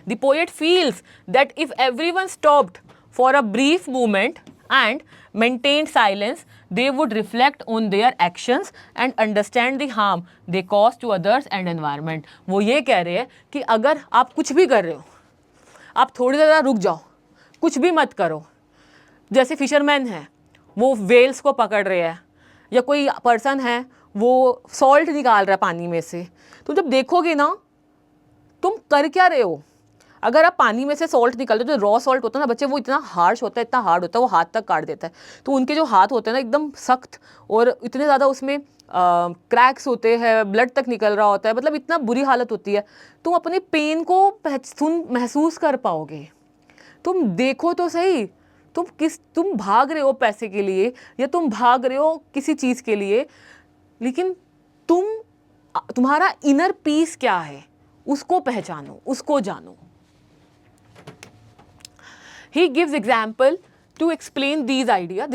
Speaker 1: The poet feels that if everyone stopped for a brief moment and maintained silence, they would reflect on their actions and understand the harm they cause to others and environment. वो ये कह रहे हैं कि अगर आप कुछ भी कर रहे हो, आप थोड़ी देर रुक जाओ, कुछ भी मत करो। जैसे फिशरमैन है, वो वेल्स को पकड़ रहे हैं, या कोई पर्सन है वो सॉल्ट निकाल रहा है पानी में से, तो जब देखोगे ना तुम कर क्या रहे हो। अगर आप पानी में से सॉल्ट निकालते हो, जो रॉ सॉल्ट होता है ना बच्चे, वो इतना हार्श होता है, इतना हार्ड होता है, वो हाथ तक काट देता है। तो उनके जो हाथ होते हैं ना एकदम सख्त, और इतने ज़्यादा उसमें क्रैक्स होते हैं, ब्लड तक निकल रहा होता है, मतलब इतना बुरी हालत होती है। तुम अपने पेन को महसूस कर पाओगे। तुम देखो तो सही, तुम भाग रहे हो पैसे के लिए या तुम भाग रहे हो किसी चीज़ के लिए, लेकिन तुम्हारा इनर पीस क्या है उसको पहचानो, उसको जानो। He gives example to explain this idea.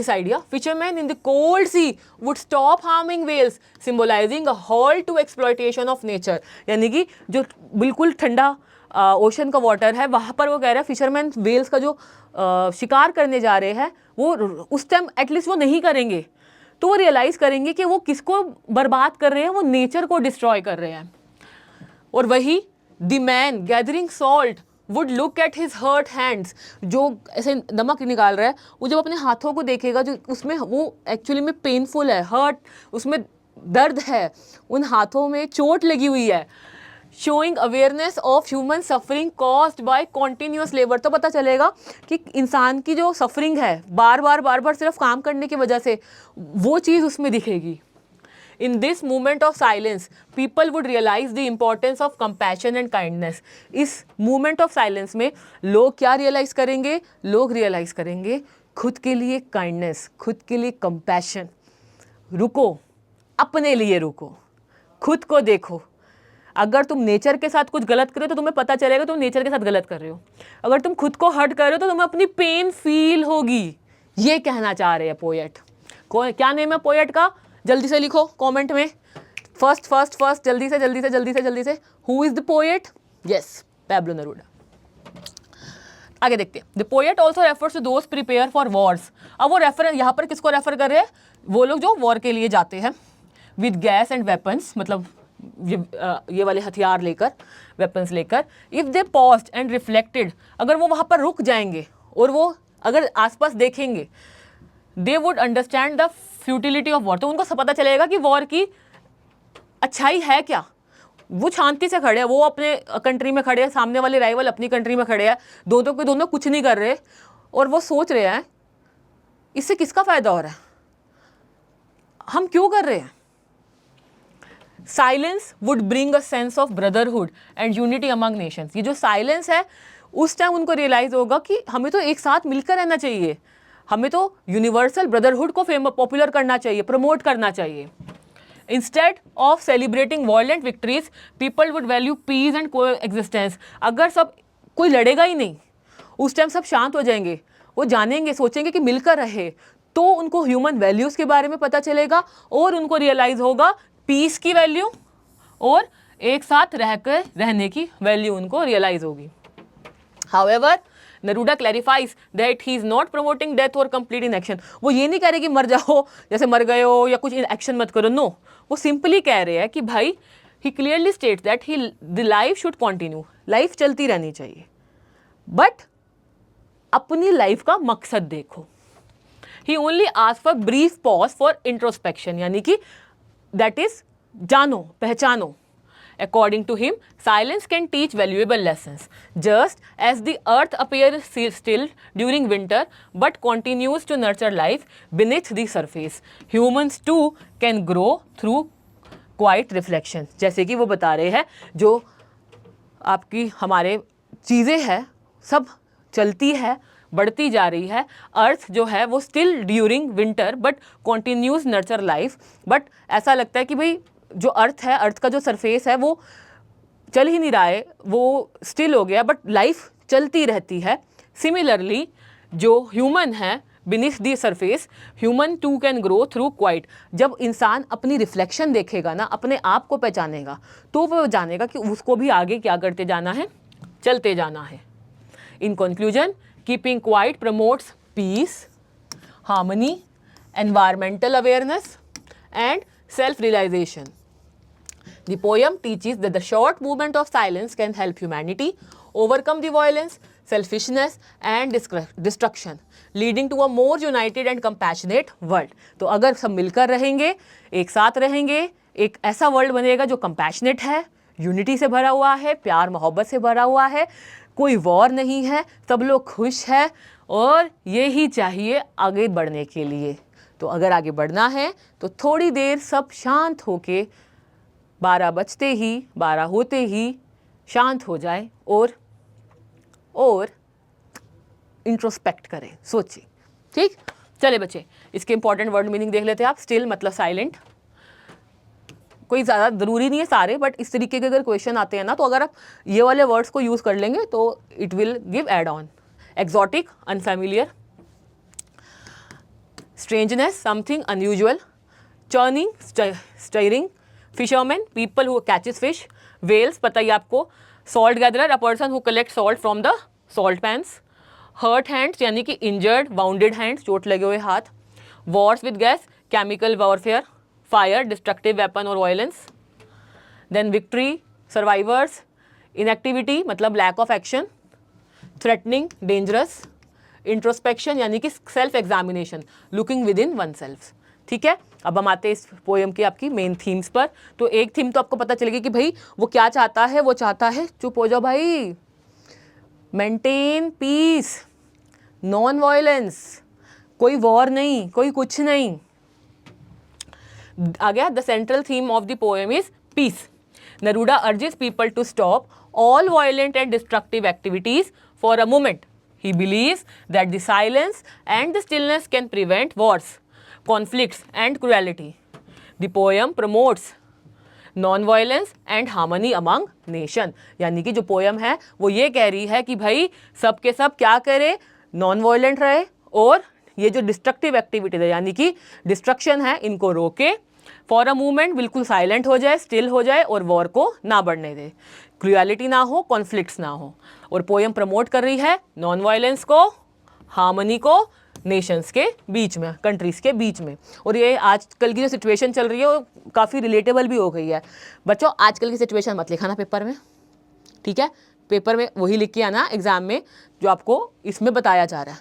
Speaker 1: Fishermen in the cold sea would stop harming whales, symbolizing a halt to exploitation of nature. यानी कि जो बिल्कुल ठंडा ओशन का वाटर है, वहाँ पर वो कह रहे हैं फिशरमैन वेल्स का जो शिकार करने जा रहे हैं वो उस टाइम एटलीस्ट वो नहीं करेंगे, तो वो रियलाइज़ करेंगे कि वो किसको बर्बाद कर रहे हैं, वो नेचर को डिस्ट्रॉय कर रहे हैं। और वही the man gathering salt would look at his hurt hands, जो ऐसे नमक निकाल रहा है, वो जब अपने हाथों को देखेगा जो उसमें वो एक्चुअली में पेनफुल है, हर्ट, उसमें दर्द है, उन हाथों में चोट लगी हुई है। Showing awareness of human suffering caused by continuous labour, तो पता चलेगा कि इंसान की जो सफरिंग है बार बार सिर्फ काम करने की वजह से, वो चीज़ उसमें दिखेगी। In this moment of silence, people would realize the importance of compassion and kindness. इस moment of silence में लोग क्या realize करेंगे? लोग realize करेंगे खुद के लिए kindness, खुद के लिए compassion। रुको, अपने लिए रुको, खुद को देखो। अगर तुम नेचर के साथ कुछ गलत कर रहे हो तो तुम्हें पता चलेगा तुम नेचर के साथ गलत कर रहे हो। अगर तुम खुद को हर्ट कर रहे हो तो तुम्हें अपनी पेन फील होगी। ये कहना चाह रहे हैं पोएट। क्या नेम है पोएट का? जल्दी से लिखो कमेंट में, फर्स्ट जल्दी से who is the poet? Yes, Pablo Neruda. आगे देखते हैं। The poet also refers to those prepare for wars. अब वो रेफर यहाँ पर किसको रेफर कर रहे हैं? वो लोग जो वॉर के लिए जाते हैं विद गैस एंड वेपन्स, मतलब ये वाले हथियार लेकर, वेपन्स लेकर। If they paused and reflected, अगर वो वहाँ पर रुक जाएंगे और वो अगर आसपास देखेंगे, they would understand the futility of war, तो उनको पता चलेगा कि वॉर की अच्छाई है क्या। वो शांति से खड़े हैं, वो अपने कंट्री में खड़े हैं, सामने वाले राइवल अपनी कंट्री में खड़े हैं, दोनों के दोनों कुछ नहीं कर रहे, और वो सोच रहे हैं इससे किसका फायदा हो रहा है, हम क्यों कर रहे हैं। Silence would bring a sense of brotherhood and unity among Nations. ये जो साइलेंस है उस टाइम उनको रियलाइज होगा कि हमें तो एक साथ मिलकर रहना चाहिए, हमें तो यूनिवर्सल ब्रदरहुड को पॉपुलर करना चाहिए, प्रमोट करना चाहिए। Instead of celebrating violent victories, people would value peace and coexistence. अगर सब कोई लड़ेगा ही नहीं, उस टाइम सब शांत हो जाएंगे, वो जानेंगे, सोचेंगे कि मिलकर रहे, तो उनको ह्यूमन वैल्यूज़ के बारे में पता चलेगा और उनको रियलाइज़ होगा पीस की वैल्यू और एक साथ रहकर रहने की वैल्यू उनको रियलाइज़ होगी। However, Neruda clarifies that he is not promoting death or complete inaction. वो ये नहीं कह रहे कि मर जाओ, जैसे मर गए हो या कुछ एक्शन मत करो, नो। वो सिंपली कह रहे हैं कि भाई, he clearly states that the life should continue, life चलती रहनी चाहिए, बट अपनी लाइफ का मकसद देखो। He only asks for brief pause for introspection, यानी कि that is जानो, पहचानो। According to him, silence can teach valuable lessons. Just as the earth appears still during winter but continues to nurture life beneath the surface, humans too can grow through quiet reflection. जैसे कि वो बता रहे हैं, जो आपकी हमारे चीज़ें हैं सब चलती है, बढ़ती जा रही है। अर्थ जो है वो still during winter but continues nurture life, but ऐसा लगता है कि भाई जो अर्थ है, अर्थ का जो सरफेस है वो चल ही नहीं रहा है, वो स्टिल हो गया, बट लाइफ चलती रहती है। सिमिलरली जो ह्यूमन है beneath the surface, human too can grow through quiet. जब इंसान अपनी रिफ्लेक्शन देखेगा ना, अपने आप को पहचानेगा, तो वो जानेगा कि उसको भी आगे क्या करते जाना है, चलते जाना है। In conclusion, keeping quiet promotes peace, harmony, environmental awareness and self-realization. The poem teaches that the short movement of silence can help humanity overcome the violence, selfishness and destruction, leading to a more united and compassionate world. तो अगर सब मिलकर रहेंगे, एक साथ रहेंगे, एक ऐसा वर्ल्ड बनेगा जो कंपैशनेट है, यूनिटी से भरा हुआ है, प्यार मोहब्बत से भरा हुआ है, कोई वॉर नहीं है, सब लोग खुश हैं, और ये ही चाहिए आगे बढ़ने के लिए। तो अगर आगे बढ़ना है तो थोड़ी देर सब शांत होके 12 बजते ही 12 होते ही शांत हो जाए और इंट्रोस्पेक्ट करें, सोचिए। ठीक, चले बच्चे, इसके इंपॉर्टेंट वर्ड मीनिंग देख लेते हैं आप। स्टिल मतलब साइलेंट, कोई ज़्यादा ज़रूरी नहीं है सारे, बट इस तरीके के अगर क्वेश्चन आते हैं ना, तो अगर आप ये वाले वर्ड्स को यूज़ कर लेंगे तो it will give add on. Exotic, unfamiliar. Strangeness, something unusual. Churning, stirring. Fisherman, people who catches fish. Whales, पता ही आपको। Salt gatherer, a person who collect salt from the salt pans. Hurt hands, यानी कि injured, wounded hands, चोट लगे हुए हाथ। Wars with gas, chemical warfare. Fire, destructive weapon और violence. Then victory, survivors. Inactivity मतलब lack of action. Threatening, dangerous. Introspection यानी कि self examination, looking with in one self. ठीक है, अब हम आते हैं इस पोएम की आपकी मेन थीम्स पर। तो एक थीम तो आपको पता चलेगी कि भाई वो क्या चाहता है, वो चाहता है, चुप हो जाओ भाई, मेंटेन पीस, नॉन वायलेंस, कोई वॉर नहीं, कोई कुछ नहीं। आ गया, the central theme of the poem is peace. Neruda urges people to stop all violent and destructive activities for a moment. He believes that the silence and the stillness can prevent wars, conflicts and cruelty. The poem promotes non-violence and harmony among nation. यानी कि जो poem है वो ये कह रही है कि भाई सब के सब क्या करे, नॉन वायलेंट रहे, और ये जो डिस्ट्रक्टिव एक्टिविटीज है यानी कि डिस्ट्रक्शन है इनको रोके, फॉर अ मूवमेंट बिल्कुल साइलेंट हो जाए, स्टिल हो जाए, और वॉर को ना बढ़ने दे, क्रुएलिटी ना हो, कॉन्फ्लिक्ट्स ना हो। और पोएम प्रमोट कर रही है नॉन वायलेंस को, हार्मनी को नेशंस के बीच में, कंट्रीज़ के बीच में। और ये आजकल की जो सिचुएशन चल रही है वो काफ़ी रिलेटेबल भी हो गई है। बच्चों आजकल की सिचुएशन मत लिखाना पेपर में, ठीक है, पेपर में वही लिख के आना एग्ज़ाम में जो आपको इसमें बताया जा रहा है।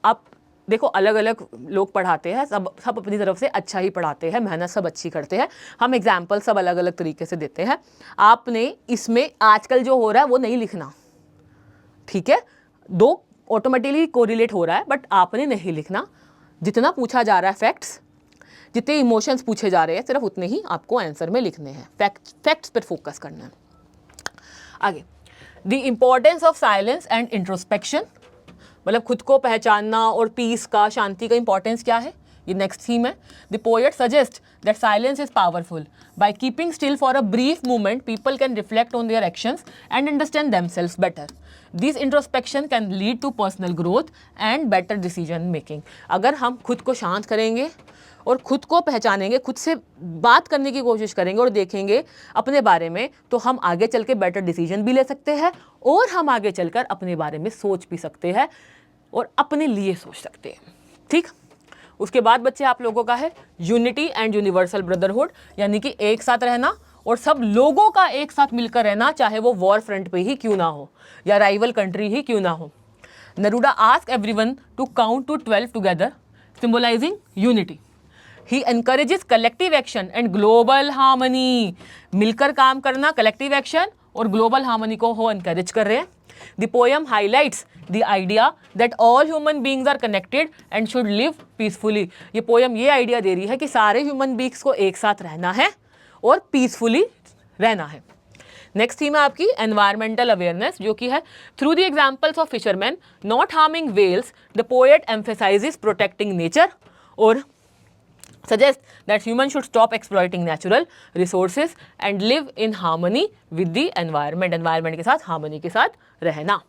Speaker 1: आप देखो अलग अलग लोग पढ़ाते हैं, सब अपनी तरफ से अच्छा ही पढ़ाते हैं, मेहनत सब अच्छी करते हैं, हम एग्जाम्पल सब अलग अलग तरीके से देते हैं। आपने इसमें आजकल जो हो रहा है वो नहीं लिखना, ठीक है, दो ऑटोमेटिकली कोरिलेट हो रहा है, बट आपने नहीं लिखना। जितना पूछा जा रहा है फैक्ट्स, जितने इमोशंस पूछे जा रहे हैं, सिर्फ उतने ही आपको आंसर में लिखने हैं, फैक्ट्स पर फोकस करना है। आगे, the importance of silence and introspection, मतलब खुद को पहचानना और पीस का, शांति का इंपॉर्टेंस क्या है, ये नेक्स्ट थीम है। The poet suggest that silence is powerful. By keeping still for a brief moment people can reflect on their actions and understand themselves better. This introspection can lead to personal growth and better decision making. अगर हम खुद को शांत करेंगे और खुद को पहचानेंगे, खुद से बात करने की कोशिश करेंगे और देखेंगे अपने बारे में, तो हम आगे चल के बेटर डिसीजन भी ले सकते हैं, और हम आगे चलकर अपने बारे में सोच भी सकते हैं और अपने लिए सोच सकते हैं। ठीक, उसके बाद बच्चे आप लोगों का है यूनिटी एंड यूनिवर्सल ब्रदरहुड, यानी कि एक साथ रहना और सब लोगों का एक साथ मिलकर रहना, चाहे वो वॉर फ्रंट पे ही क्यों ना हो या राइवल कंट्री ही क्यों ना हो। Neruda ask everyone to count to 12 together, symbolizing unity. He encourages collective action and global harmony. मिलकर काम करना, कलेक्टिव एक्शन और ग्लोबल हार्मनी को हो एनकरेज कर रहे हैं। The poem highlights the idea that all human beings are connected and should live peacefully. ये पोएम ये आइडिया दे रही है कि सारे ह्यूमन बींग्स को एक साथ रहना है और पीसफुली रहना है। नेक्स्ट थीम है आपकी एनवायरमेंटल अवेयरनेस, जो कि है through the examples of fisherman not harming whales, the poet emphasizes protecting nature और suggest that humans should stop exploiting natural resources and live in harmony with the environment. environment के साथ harmony के साथ रहना।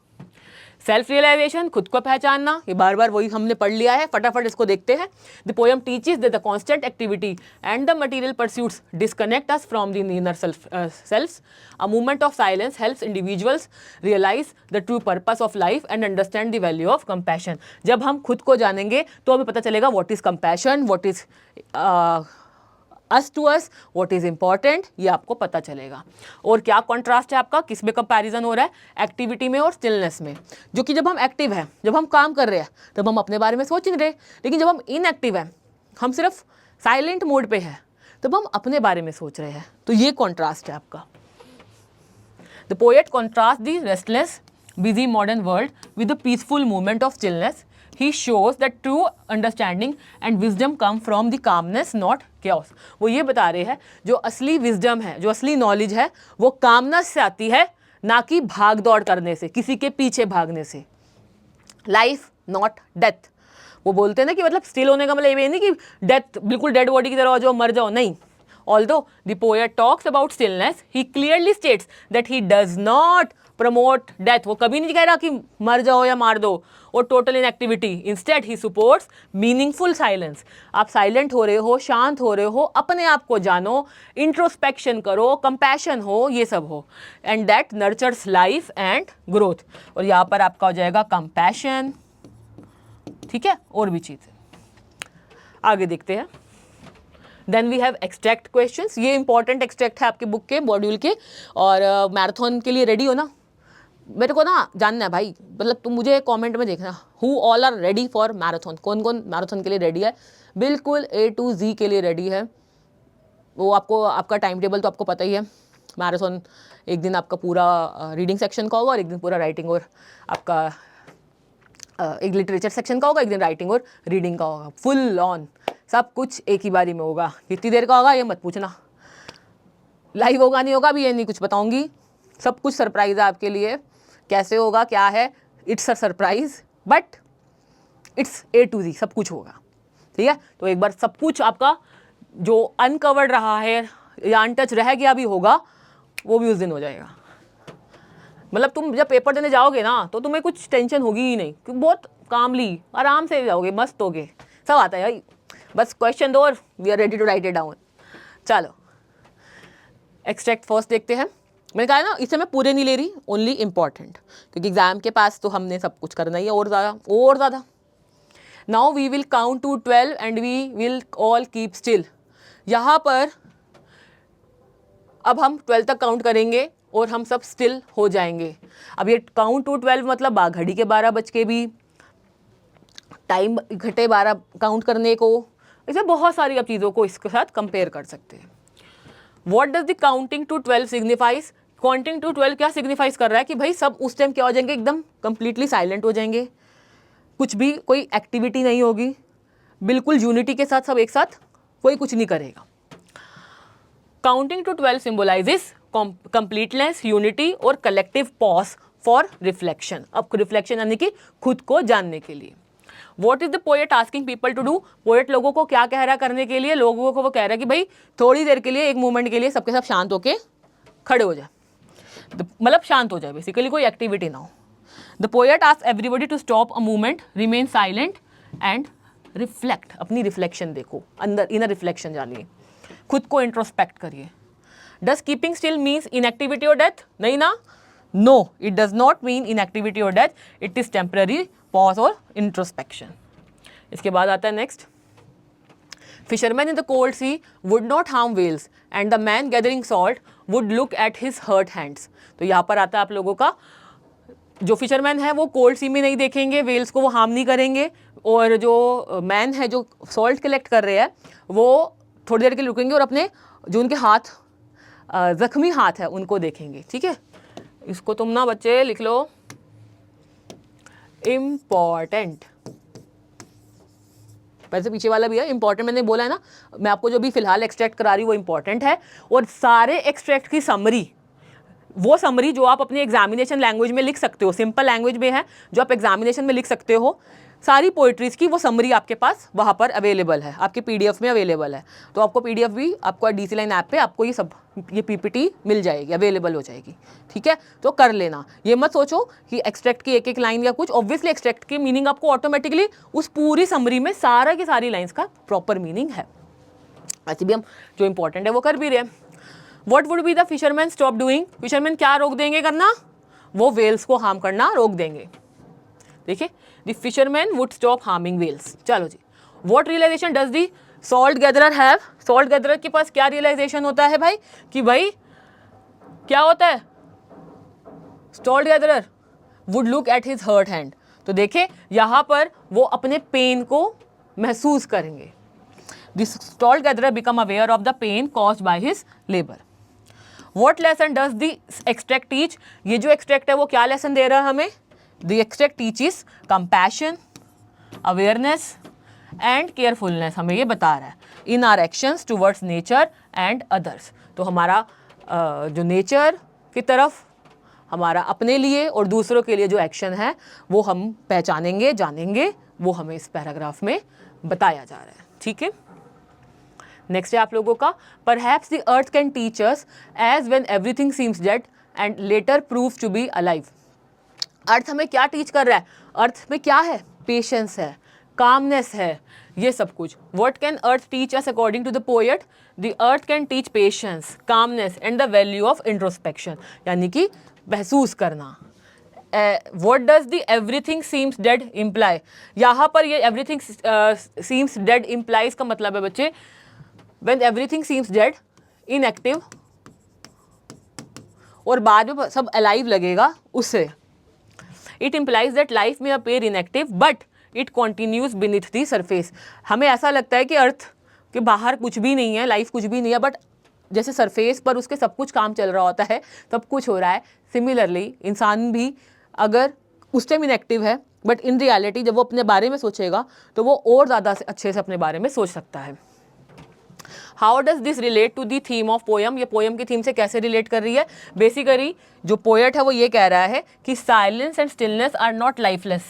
Speaker 1: Self realisation, खुद को पहचानना, ये बार बार वही हमने पढ़ लिया है, फटाफट इसको देखते हैं। The poem teaches that the constant activity and the material pursuits disconnect us from the inner self. A movement of silence helps individuals realize the true purpose of life and understand the value of compassion. जब हम खुद को जानेंगे तो हमें पता चलेगा what is compassion, what is us to us, what is important, ये आपको पता चलेगा। और क्या कॉन्ट्रास्ट है आपका, किस में कंपैरिजन हो रहा है, एक्टिविटी में और स्टिलनेस में। जो कि जब हम एक्टिव हैं, जब हम काम कर रहे हैं, तब हम अपने बारे में सोच नहीं रहे, लेकिन जब हम इनएक्टिव हैं, हम सिर्फ साइलेंट मोड पे है, तब हम अपने बारे में सोच रहे हैं। तो ये कॉन्ट्रास्ट है आपका। The poet contrast the restless busy modern world with the peaceful movement of stillness. He shows that true understanding and wisdom come from the calmness, not chaos. वो ये बता रहे हैं जो असली विजडम है, जो असली नॉलेज है, वो कामनेस से आती है, ना कि भाग दौड़ करने से, किसी के पीछे भागने से। Life not death. वो बोलते हैं ना कि मतलब स्टिल होने का मतलब ये नहीं कि डेथ, बिल्कुल डेड बॉडी की तरह हो जाओ, मर जाओ, नहीं। Although the poet talks about stillness, he clearly states that he does not promote death. वो कभी नहीं कह रहा कि मर जाओ या मार दो और टोटल इनएक्टिविटी। इंस्टेड ही सपोर्ट्स मीनिंगफुल साइलेंस। आप साइलेंट हो रहे हो, शांत हो रहे हो, अपने आप को जानो, इंट्रोस्पेक्शन करो, कंपैशन हो, ये सब हो, and that nurtures life and growth. और यहाँ पर आपका हो जाएगा कंपैशन, ठीक है, और भी चीज़ें आगे देखते हैं। Then we have extract questions. ये इंपॉर्टेंट एक्सट्रैक्ट है आपके बुक के, मॉड्यूल के, और मैराथन के लिए रेडी हो ना। मेरे को ना जानना है भाई, मतलब तुम मुझे कमेंट में देखना, who all are ready for marathon, कौन कौन मैराथन के लिए रेडी है, बिल्कुल A to Z के लिए रेडी है। वो आपको, आपका टाइम टेबल तो आपको पता ही है। मैराथन एक दिन आपका पूरा रीडिंग सेक्शन का होगा और एक दिन पूरा राइटिंग और आपका एक लिटरेचर सेक्शन का होगा, एक दिन राइटिंग और रीडिंग का होगा। फुल ऑन सब कुछ एक ही बारी में होगा। कितनी देर का होगा ये मत पूछना, लाइव होगा नहीं होगा अभी ये नहीं कुछ बताऊंगी, सब कुछ सरप्राइज है आपके लिए। कैसे होगा, क्या है, it's a surprise, but it's A to Z, सब कुछ होगा, ठीक है। तो एक बार सब कुछ आपका जो अनकवर्ड रहा है या अनटच रह गया भी होगा, वो भी उस दिन हो जाएगा। मतलब तुम जब पेपर देने जाओगे ना, तो तुम्हें कुछ टेंशन होगी ही नहीं, क्योंकि बहुत कामली आराम से जाओगे, मस्त होगे, सब आता है भाई। बस क्वेश्चन दो और we are ready to write it down. चलो एक्सट्रैक्ट फर्स्ट देखते हैं। मैंने कहा ना इसे मैं पूरे नहीं ले रही, ओनली इंपॉर्टेंट, क्योंकि एग्जाम के पास तो हमने सब कुछ करना ही है और ज़्यादा। Now we will count to 12 and we will all keep still. यहाँ पर अब हम 12 तक काउंट करेंगे और हम सब स्टिल हो जाएंगे। अब ये काउंट टू 12 मतलब घड़ी के 12 बज के भी टाइम घटे 12 काउंट करने को, इसमें बहुत सारी आप चीज़ों को इसके साथ कंपेयर कर सकते हैं। What does the counting to 12 signifies. Counting to 12 क्या सिग्निफाइज कर रहा है कि भाई सब उस टाइम क्या हो जाएंगे, एकदम कंप्लीटली साइलेंट हो जाएंगे, कुछ भी कोई एक्टिविटी नहीं होगी, बिल्कुल यूनिटी के साथ सब एक साथ, कोई कुछ नहीं करेगा। Counting to 12 symbolises completeness, unity और कलेक्टिव पॉज फॉर रिफ्लेक्शन। अब रिफ्लेक्शन यानी कि खुद को जानने के लिए। What is the poet asking people to do. Poet लोगों को क्या कह रहा है करने के लिए, लोगों को वो कह रहा है कि भाई थोड़ी देर के लिए, एक मोमेंट के लिए सबके सब शांत होके खड़े हो जाए, मतलब शांत हो जाए, बेसिकली कोई एक्टिविटी ना हो। The poet asks everybody to stop a moment, remain silent and reflect. अपनी रिफ्लेक्शन देखो, अंदर इनर रिफ्लेक्शन जानिए, खुद को इंट्रोस्पेक्ट करिए। Does keeping still means inactivity और डेथ। नहीं ना, no it does not mean inactivity और death, it is temporary pause और इंट्रोस्पेक्शन। इसके बाद आता है next. Fisherman in the cold sea would not harm whales and the man gathering salt would look at his hurt hands. तो यहाँ पर आता है आप लोगों का, जो फिशरमैन है वो कोल्ड सी में नहीं देखेंगे, वेल्स को वो हार्म नहीं करेंगे, और जो मैन है जो सॉल्ट कलेक्ट कर रहे हैं वो थोड़ी देर के लिए रुकेंगे और अपने जो उनके हाथ जख्मी हाथ है उनको देखेंगे, ठीक है। इसको तुम ना बच्चे लिख लो, इम्पॉर्टेंट। वैसे पीछे वाला भी है इंपॉर्टेंट, मैंने बोला है ना, मैं आपको जो भी फिलहाल एक्सट्रैक्ट करा रही हूँ वो इंपॉर्टेंट है। और सारे एक्सट्रैक्ट की समरी, वो समरी जो आप अपने एग्जामिनेशन लैंग्वेज में लिख सकते हो, सिंपल लैंग्वेज में है जो आप एग्जामिनेशन में लिख सकते हो, सारी पोइट्रीज की वो समरी आपके पास वहाँ पर अवेलेबल है, आपके PDF में अवेलेबल है। तो आपको PDF भी आपको DC लाइन ऐप पे आपको ये PPT मिल जाएगी, अवेलेबल हो जाएगी, ठीक है। तो कर लेना, ये मत सोचो कि एक्सट्रैक्ट की एक एक लाइन या कुछ, ऑब्वियसली एक्सट्रैक्ट की मीनिंग आपको ऑटोमेटिकली उस पूरी समरी में सारा की सारी लाइन्स का प्रॉपर मीनिंग है। ऐसे भी हम जो इंपॉर्टेंट है वो कर भी रहे हैं। What would be the fisherman stop doing. Fisherman क्या रोक देंगे करना, वो वेल्स को हार्म करना रोक देंगे। देखिए, the fisherman would stop harming whales. चलो जी, what realization does the salt gatherer के पास क्या रियलाइजेशन होता है भाई कि भाई क्या होता है, salt gatherer would look at his hurt hand. तो देखे यहाँ पर वो अपने पेन को महसूस करेंगे। This salt gatherer become aware of the pain caused by his labour. What lesson does the extract teach? ये जो एक्सट्रैक्ट है वो क्या लेसन दे रहा है हमें? The extract teaches compassion, awareness and carefulness, हमें ये बता रहा है इन are actions towards nature and others. तो हमारा जो नेचर की तरफ, हमारा अपने लिए और दूसरों के लिए जो एक्शन है वो हम पहचानेंगे, जानेंगे, वो हमें इस पैराग्राफ में बताया जा रहा है। ठीक है, नेक्स्ट है आप लोगों का, perhaps the earth can teach us as when everything seems dead and later proves to be alive. Earth हमें क्या टीच कर रहा है? अर्थ में क्या है? पेशेंस है, कामनेस है, ये सब कुछ। What can earth teach us according to the poet? The earth can teach patience, calmness and the value of introspection, यानी कि महसूस करना। What does the everything seems dead imply? यहाँ पर ये एवरीथिंग सीम्स डेड इम्प्लाइज का मतलब है बच्चे, when everything seems dead, inactive, और बाद में सब अलाइव लगेगा उससे। इट इम्प्लाइज दैट लाइफ में appear inactive but it continues beneath the surface. हमें ऐसा लगता है कि अर्थ के बाहर कुछ भी नहीं है, लाइफ कुछ भी नहीं है, बट जैसे सरफेस पर उसके सब कुछ काम चल रहा होता है, सब कुछ हो रहा है। सिमिलरली इंसान भी अगर उस टाइम इनएक्टिव है, बट इन रियलिटी जब वो अपने बारे में सोचेगा तो वो और ज़्यादा अच्छे से अपने बारे में सोच सकता है। How does this relate to the theme of poem? ये पोयम की थीम से कैसे रिलेट कर रही है? बेसिकली जो पोएट है वो ये कह रहा है कि silence and stillness are not lifeless,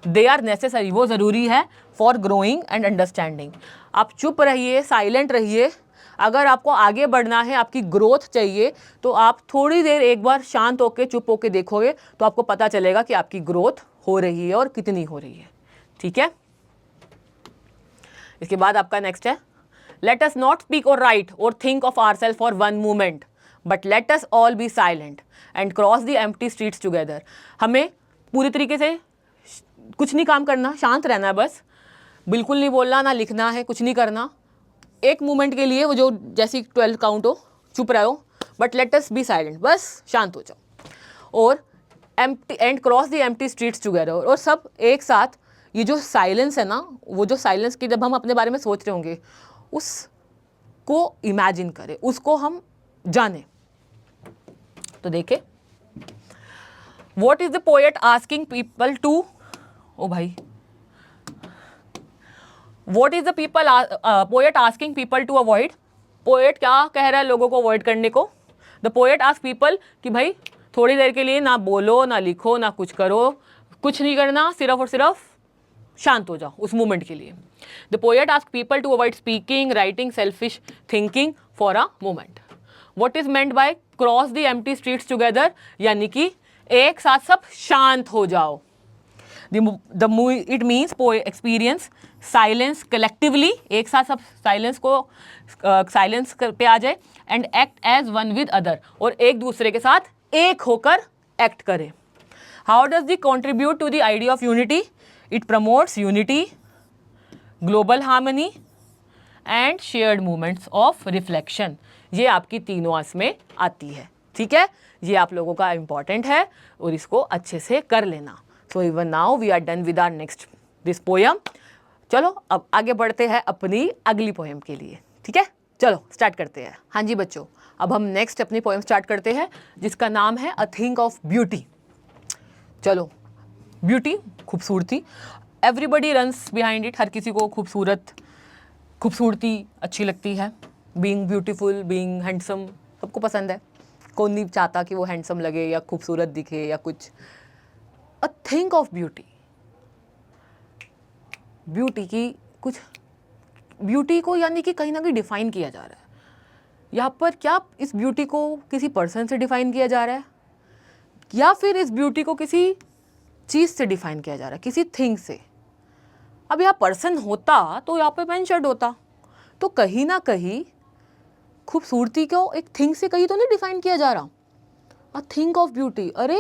Speaker 1: they are necessary, वो ज़रूरी है फॉर ग्रोइंग एंड अंडरस्टैंडिंग। आप चुप रहिए, साइलेंट रहिए, अगर आपको आगे बढ़ना है, आपकी ग्रोथ चाहिए, तो आप थोड़ी देर एक बार शांत होकर, चुप होकर देखोगे तो आपको पता चलेगा कि आपकी ग्रोथ हो रही है और कितनी हो रही है। ठीक है, इसके बाद आपका नेक्स्ट है, लेट अस नॉट स्पीक और राइट और think of our self for one moment but let us all be silent and cross the empty streets together. हमें पूरी तरीके से कुछ नहीं काम करना, शांत रहना है, बस बिल्कुल नहीं बोलना, ना लिखना है, कुछ नहीं करना। एक मोमेंट के लिए वो जो जैसी 12 काउंट हो, चुप रहो, but let us B silent, बस शांत हो जाओ। और empty and cross the empty streets together, और सब एक साथ, ये जो साइलेंस है ना, वो जो साइलेंस की जब हम अपने बारे में सोच रहे होंगे उसको इमेजिन करें, उसको हम जाने। तो देखें, what is the poet asking people to, ओ भाई, What is the people poet asking people to avoid? Poet क्या कह रहा है लोगों को अवॉइड करने को? द पोएट आस्क पीपल कि भाई थोड़ी देर के लिए ना बोलो, ना लिखो, ना कुछ करो, कुछ नहीं करना, सिर्फ और सिर्फ शांत हो जाओ उस मोमेंट के लिए। The poet ask people to avoid speaking, writing, selfish thinking for a moment. What is meant by cross the empty streets together? यानी कि एक साथ सब शांत हो जाओ। It means experience silence collectively, एक साथ सब साइलेंस को साइलेंस पे आ जाए, and act as one with other, और एक दूसरे के साथ एक होकर एक्ट करे। How does the contribute to the idea of unity? It promotes unity, global harmony and shared movements of reflection. ये आपकी तीनों इसमें आती है। ठीक है, ये आप लोगों का इंपॉर्टेंट है और इसको अच्छे से कर लेना। So even now we are done with our next this poem. चलो अब आगे बढ़ते हैं अपनी अगली पोयम के लिए। ठीक है, चलो स्टार्ट करते हैं। हाँ जी बच्चों, अब हम नेक्स्ट अपनी पोयम स्टार्ट करते हैं जिसका नाम है अ थिंग ऑफ ब्यूटी। चलो, ब्यूटी, खूबसूरती, एवरीबडी रन्स बिहाइंड इट, हर किसी को खूबसूरती अच्छी लगती है। बीइंग ब्यूटीफुल, बीइंग हैंडसम, सबको पसंद है। कौन नहीं चाहता कि वो हैंडसम लगे या खूबसूरत दिखे या कुछ। अ थिंग ऑफ ब्यूटी, ब्यूटी की कुछ, ब्यूटी को यानी कि कहीं ना कहीं डिफाइन किया जा रहा है यहाँ पर। क्या इस ब्यूटी को किसी पर्सन से डिफाइन किया जा रहा है या फिर इस ब्यूटी को किसी चीज़ से डिफाइन किया जा रहा है, किसी थिंग से? अब यहाँ पर्सन होता तो यहाँ पे मेंशन्ड होता, तो कहीं ना कहीं खूबसूरती को एक थिंग से कहीं तो नहीं डिफाइन किया जा रहा। अ थिंग ऑफ ब्यूटी, अरे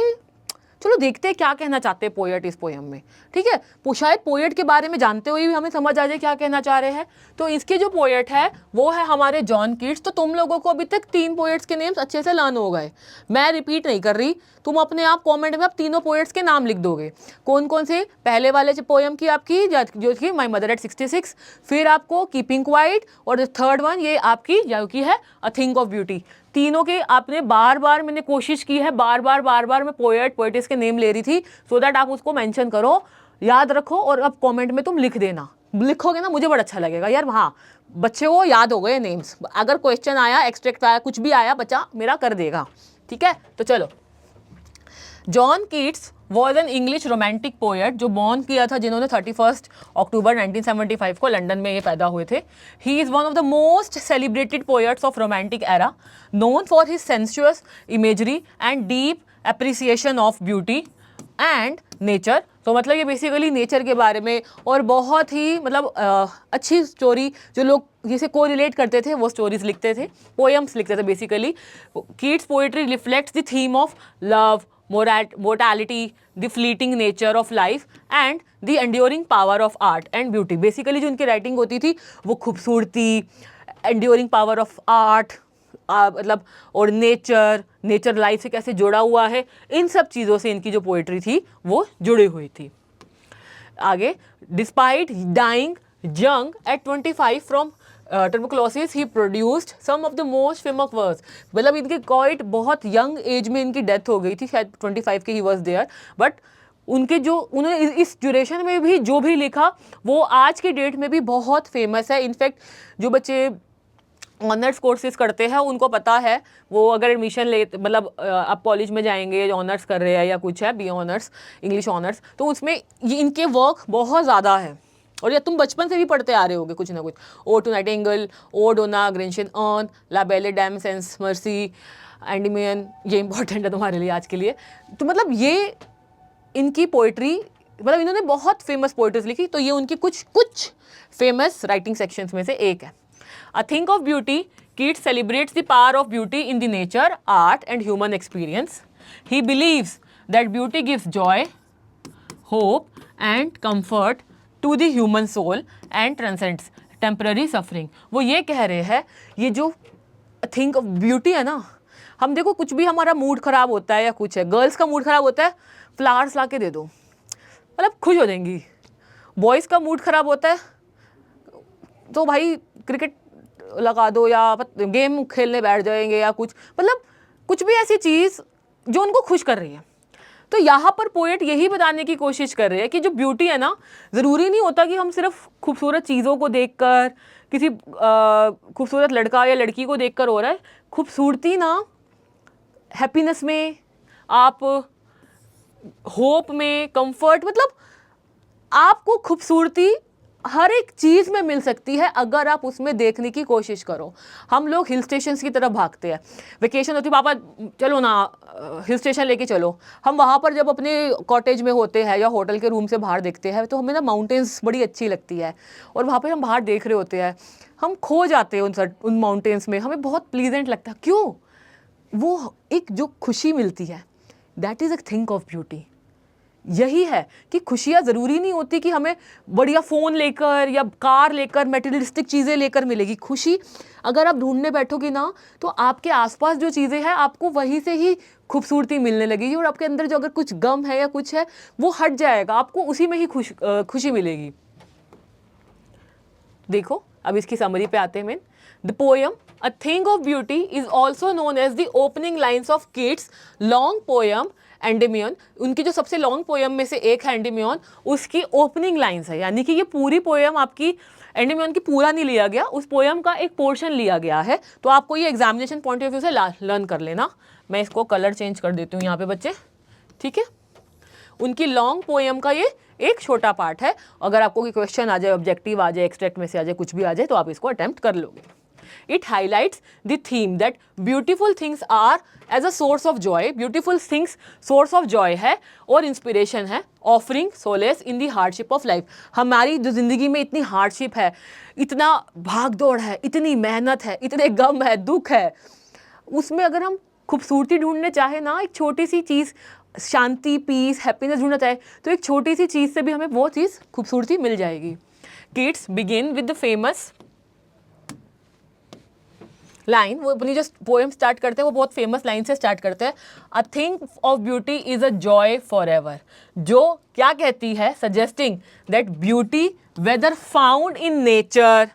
Speaker 1: चलो देखते हैं क्या कहना चाहते हैं पोएट इस पोएम में, ठीक है। शायद पोएट के बारे में जानते हुए भी हमें समझ आ जाए क्या कहना चाह रहे हैं। तो इसके जो पोएट है वो है हमारे जॉन कीट्स। तो तुम लोगों को अभी तक 3 पोएट्स के नेम्स अच्छे से लर्न हो गए, मैं रिपीट नहीं कर रही, तुम अपने आप कमेंट में आप तीनों पोएट्स के नाम लिख दोगे। कौन कौन से, पहले वाले पोएम की आपकी जो थी माई मदर एट 66, फिर आपको कीपिंग क्वाइट, और थर्ड वन ये आपकी जो की है अ थिंग ऑफ ब्यूटी। तीनों के आपने बार बार मैंने कोशिश की है, बार बार मैं पोएटिस के नेम ले रही थी सो दैट आप उसको मेंशन करो, याद रखो, और अब कमेंट में तुम लिख देना। लिखोगे ना मुझे बड़ा अच्छा लगेगा यार, हाँ बच्चे को याद हो गए नेम्स। अगर क्वेश्चन आया, एक्सट्रैक्ट आया, कुछ भी आया, बच्चा मेरा कर देगा, ठीक है। तो चलो, John Keats was an English romantic poet, जो बॉर्न किया था जिन्होंने 31 अक्टूबर 1975 को लंदन में ये पैदा हुए थे। He is one of the most celebrated poets of romantic era, known for his sensuous imagery and deep appreciation of beauty and nature. तो मतलब ये बेसिकली नेचर के बारे में और बहुत ही मतलब अच्छी स्टोरी जो लोग जिसे को रिलेट करते थे वो स्टोरीज लिखते थे, पोएम्स लिखते थे basically. Keats poetry reflects the theme of love, mortality, the fleeting nature of life and the enduring power of art and beauty। Basically जो उनकी राइटिंग होती थी वो खूबसूरती, enduring power of art, मतलब और नेचर लाइफ से कैसे जुड़ा हुआ है, इन सब चीज़ों से इनकी जो पोएट्री थी वो जुड़ी हुई थी। आगे, despite dying young at 25 from tuberculosis, he produced some of the most famous works। मतलब इनके क्वाइट बहुत यंग एज में इनकी डेथ हो गई थी, शायद 25 के ही वॉज देयर, बट उनके जो उन्होंने इस ड्यूरेशन में भी जो भी लिखा वो आज के डेट में भी बहुत फेमस है। इनफैक्ट जो बच्चे ऑनर्स कोर्सेज करते हैं उनको पता है, वो अगर एडमिशन ले मतलब आप कॉलेज में जाएंगे ऑनर्स कर रहे हैं या कुछ है, बी ऑनर्स, इंग्लिश ऑनर्स, तो उसमें ये इनके वर्क बहुत ज़्यादा है। और या तुम बचपन से भी पढ़ते आ रहे होगे कुछ ना कुछ, ode to nightingale, ode on Grecian urn, La Belle Dame sans Merci, Endymion, ये इंपॉर्टेंट है तुम्हारे लिए आज के लिए। तो मतलब ये इनकी पोइट्री, मतलब इन्होंने बहुत फेमस पोइट्रीज लिखी, तो ये उनकी कुछ फेमस राइटिंग सेक्शंस में से एक है। A thing of beauty, Keats celebrates the power of beauty in the nature, art and human experience. He believes that beauty gives joy, hope and comfort to the human soul and transcends temporary suffering. वो ये कह रहे हैं, ये जो think of beauty है ना, हम देखो कुछ भी हमारा मूड ख़राब होता है या कुछ है, गर्ल्स का मूड ख़राब होता है, फ्लावर्स ला के दे दो, मतलब खुश हो जाएंगी। बॉयज़ का मूड ख़राब होता है तो भाई क्रिकेट लगा दो या गेम खेलने बैठ जाएंगे या कुछ, मतलब कुछ भी ऐसी चीज़ जो उनको खुश कर रही है। तो यहाँ पर पोएट यही बताने की कोशिश कर रहे हैं कि जो ब्यूटी है ना, ज़रूरी नहीं होता कि हम सिर्फ खूबसूरत चीज़ों को देखकर, किसी खूबसूरत लड़का या लड़की को देखकर हो रहा है। खूबसूरती ना हैप्पीनेस में, आप होप में, कंफर्ट, मतलब आपको खूबसूरती हर एक चीज़ में मिल सकती है अगर आप उसमें देखने की कोशिश करो। हम लोग हिल स्टेशंस की तरफ भागते हैं, वेकेशन होती है, पापा चलो ना हिल स्टेशन लेके चलो। हम वहाँ पर जब अपने कॉटेज में होते हैं या होटल के रूम से बाहर देखते हैं तो हमें ना माउंटेन्स बड़ी अच्छी लगती है, और वहाँ पर हम बाहर देख रहे होते हैं, हम खो जाते हैं उन माउंटेन्स में, हमें बहुत प्लीजेंट लगता है। क्यों? वो एक जो खुशी मिलती है, that is a thing of beauty. यही है कि खुशियाँ ज़रूरी नहीं होती कि हमें बढ़िया फ़ोन लेकर या कार लेकर, मटेरियलिस्टिक चीज़ें लेकर मिलेगी। खुशी अगर आप ढूंढने बैठोगे ना तो आपके आसपास जो चीज़ें हैं आपको वहीं से ही खूबसूरती मिलने लगेगी, और आपके अंदर जो अगर कुछ गम है या कुछ है वो हट जाएगा, आपको उसी में ही खुशी मिलेगी। देखो अब इसकी समरी पे आते हैं। Main the poem a thing of beauty is also known as the opening lines of Keats long poem Endymion. उनकी जो सबसे लॉन्ग पोएम में से एक है एंडेमियन, उसकी ओपनिंग लाइन्स है, यानी कि ये पूरी पोएम आपकी एंडेमियन की पूरा नहीं लिया गया, उस पोएम का एक पोर्शन लिया गया है। तो आपको ये एग्जामिनेशन पॉइंट ऑफ व्यू से लर्न कर लेना। मैं इसको कलर चेंज कर देती हूँ यहाँ पे बच्चे, ठीक है। उनकी लॉन्ग पोएम का ये एक छोटा पार्ट है। अगर आपको कोई क्वेश्चन आ जाए, ऑब्जेक्टिव आ जाए, एक्सट्रैक्ट में से आ जाए, कुछ भी आ जाए, तो आप इसको अटेम्प्ट कर लोगे। It highlights the theme that beautiful things are as a source of joy. Beautiful things source of joy है और inspiration है, offering solace in the hardship of life। हमारी जो ज़िंदगी में इतनी hardship है, इतना भाग दौड़ है, इतनी मेहनत है, इतने गम है, दुख है, उसमें अगर हम खूबसूरती ढूंढने चाहे ना, एक छोटी सी चीज़ शांति, पीस, हैप्पीनेस ढूंढना चाहे तो एक छोटी सी चीज़ से भी हमें वो चीज़ खूबसूरती मिल जाएगी। Kids begin with the famous line, वो अपनी जो पोएम स्टार्ट करते हैं वो बहुत फेमस लाइन से स्टार्ट करते हैं, a thing of beauty is a joy for ever, जो क्या कहती है, suggesting that beauty whether found in nature,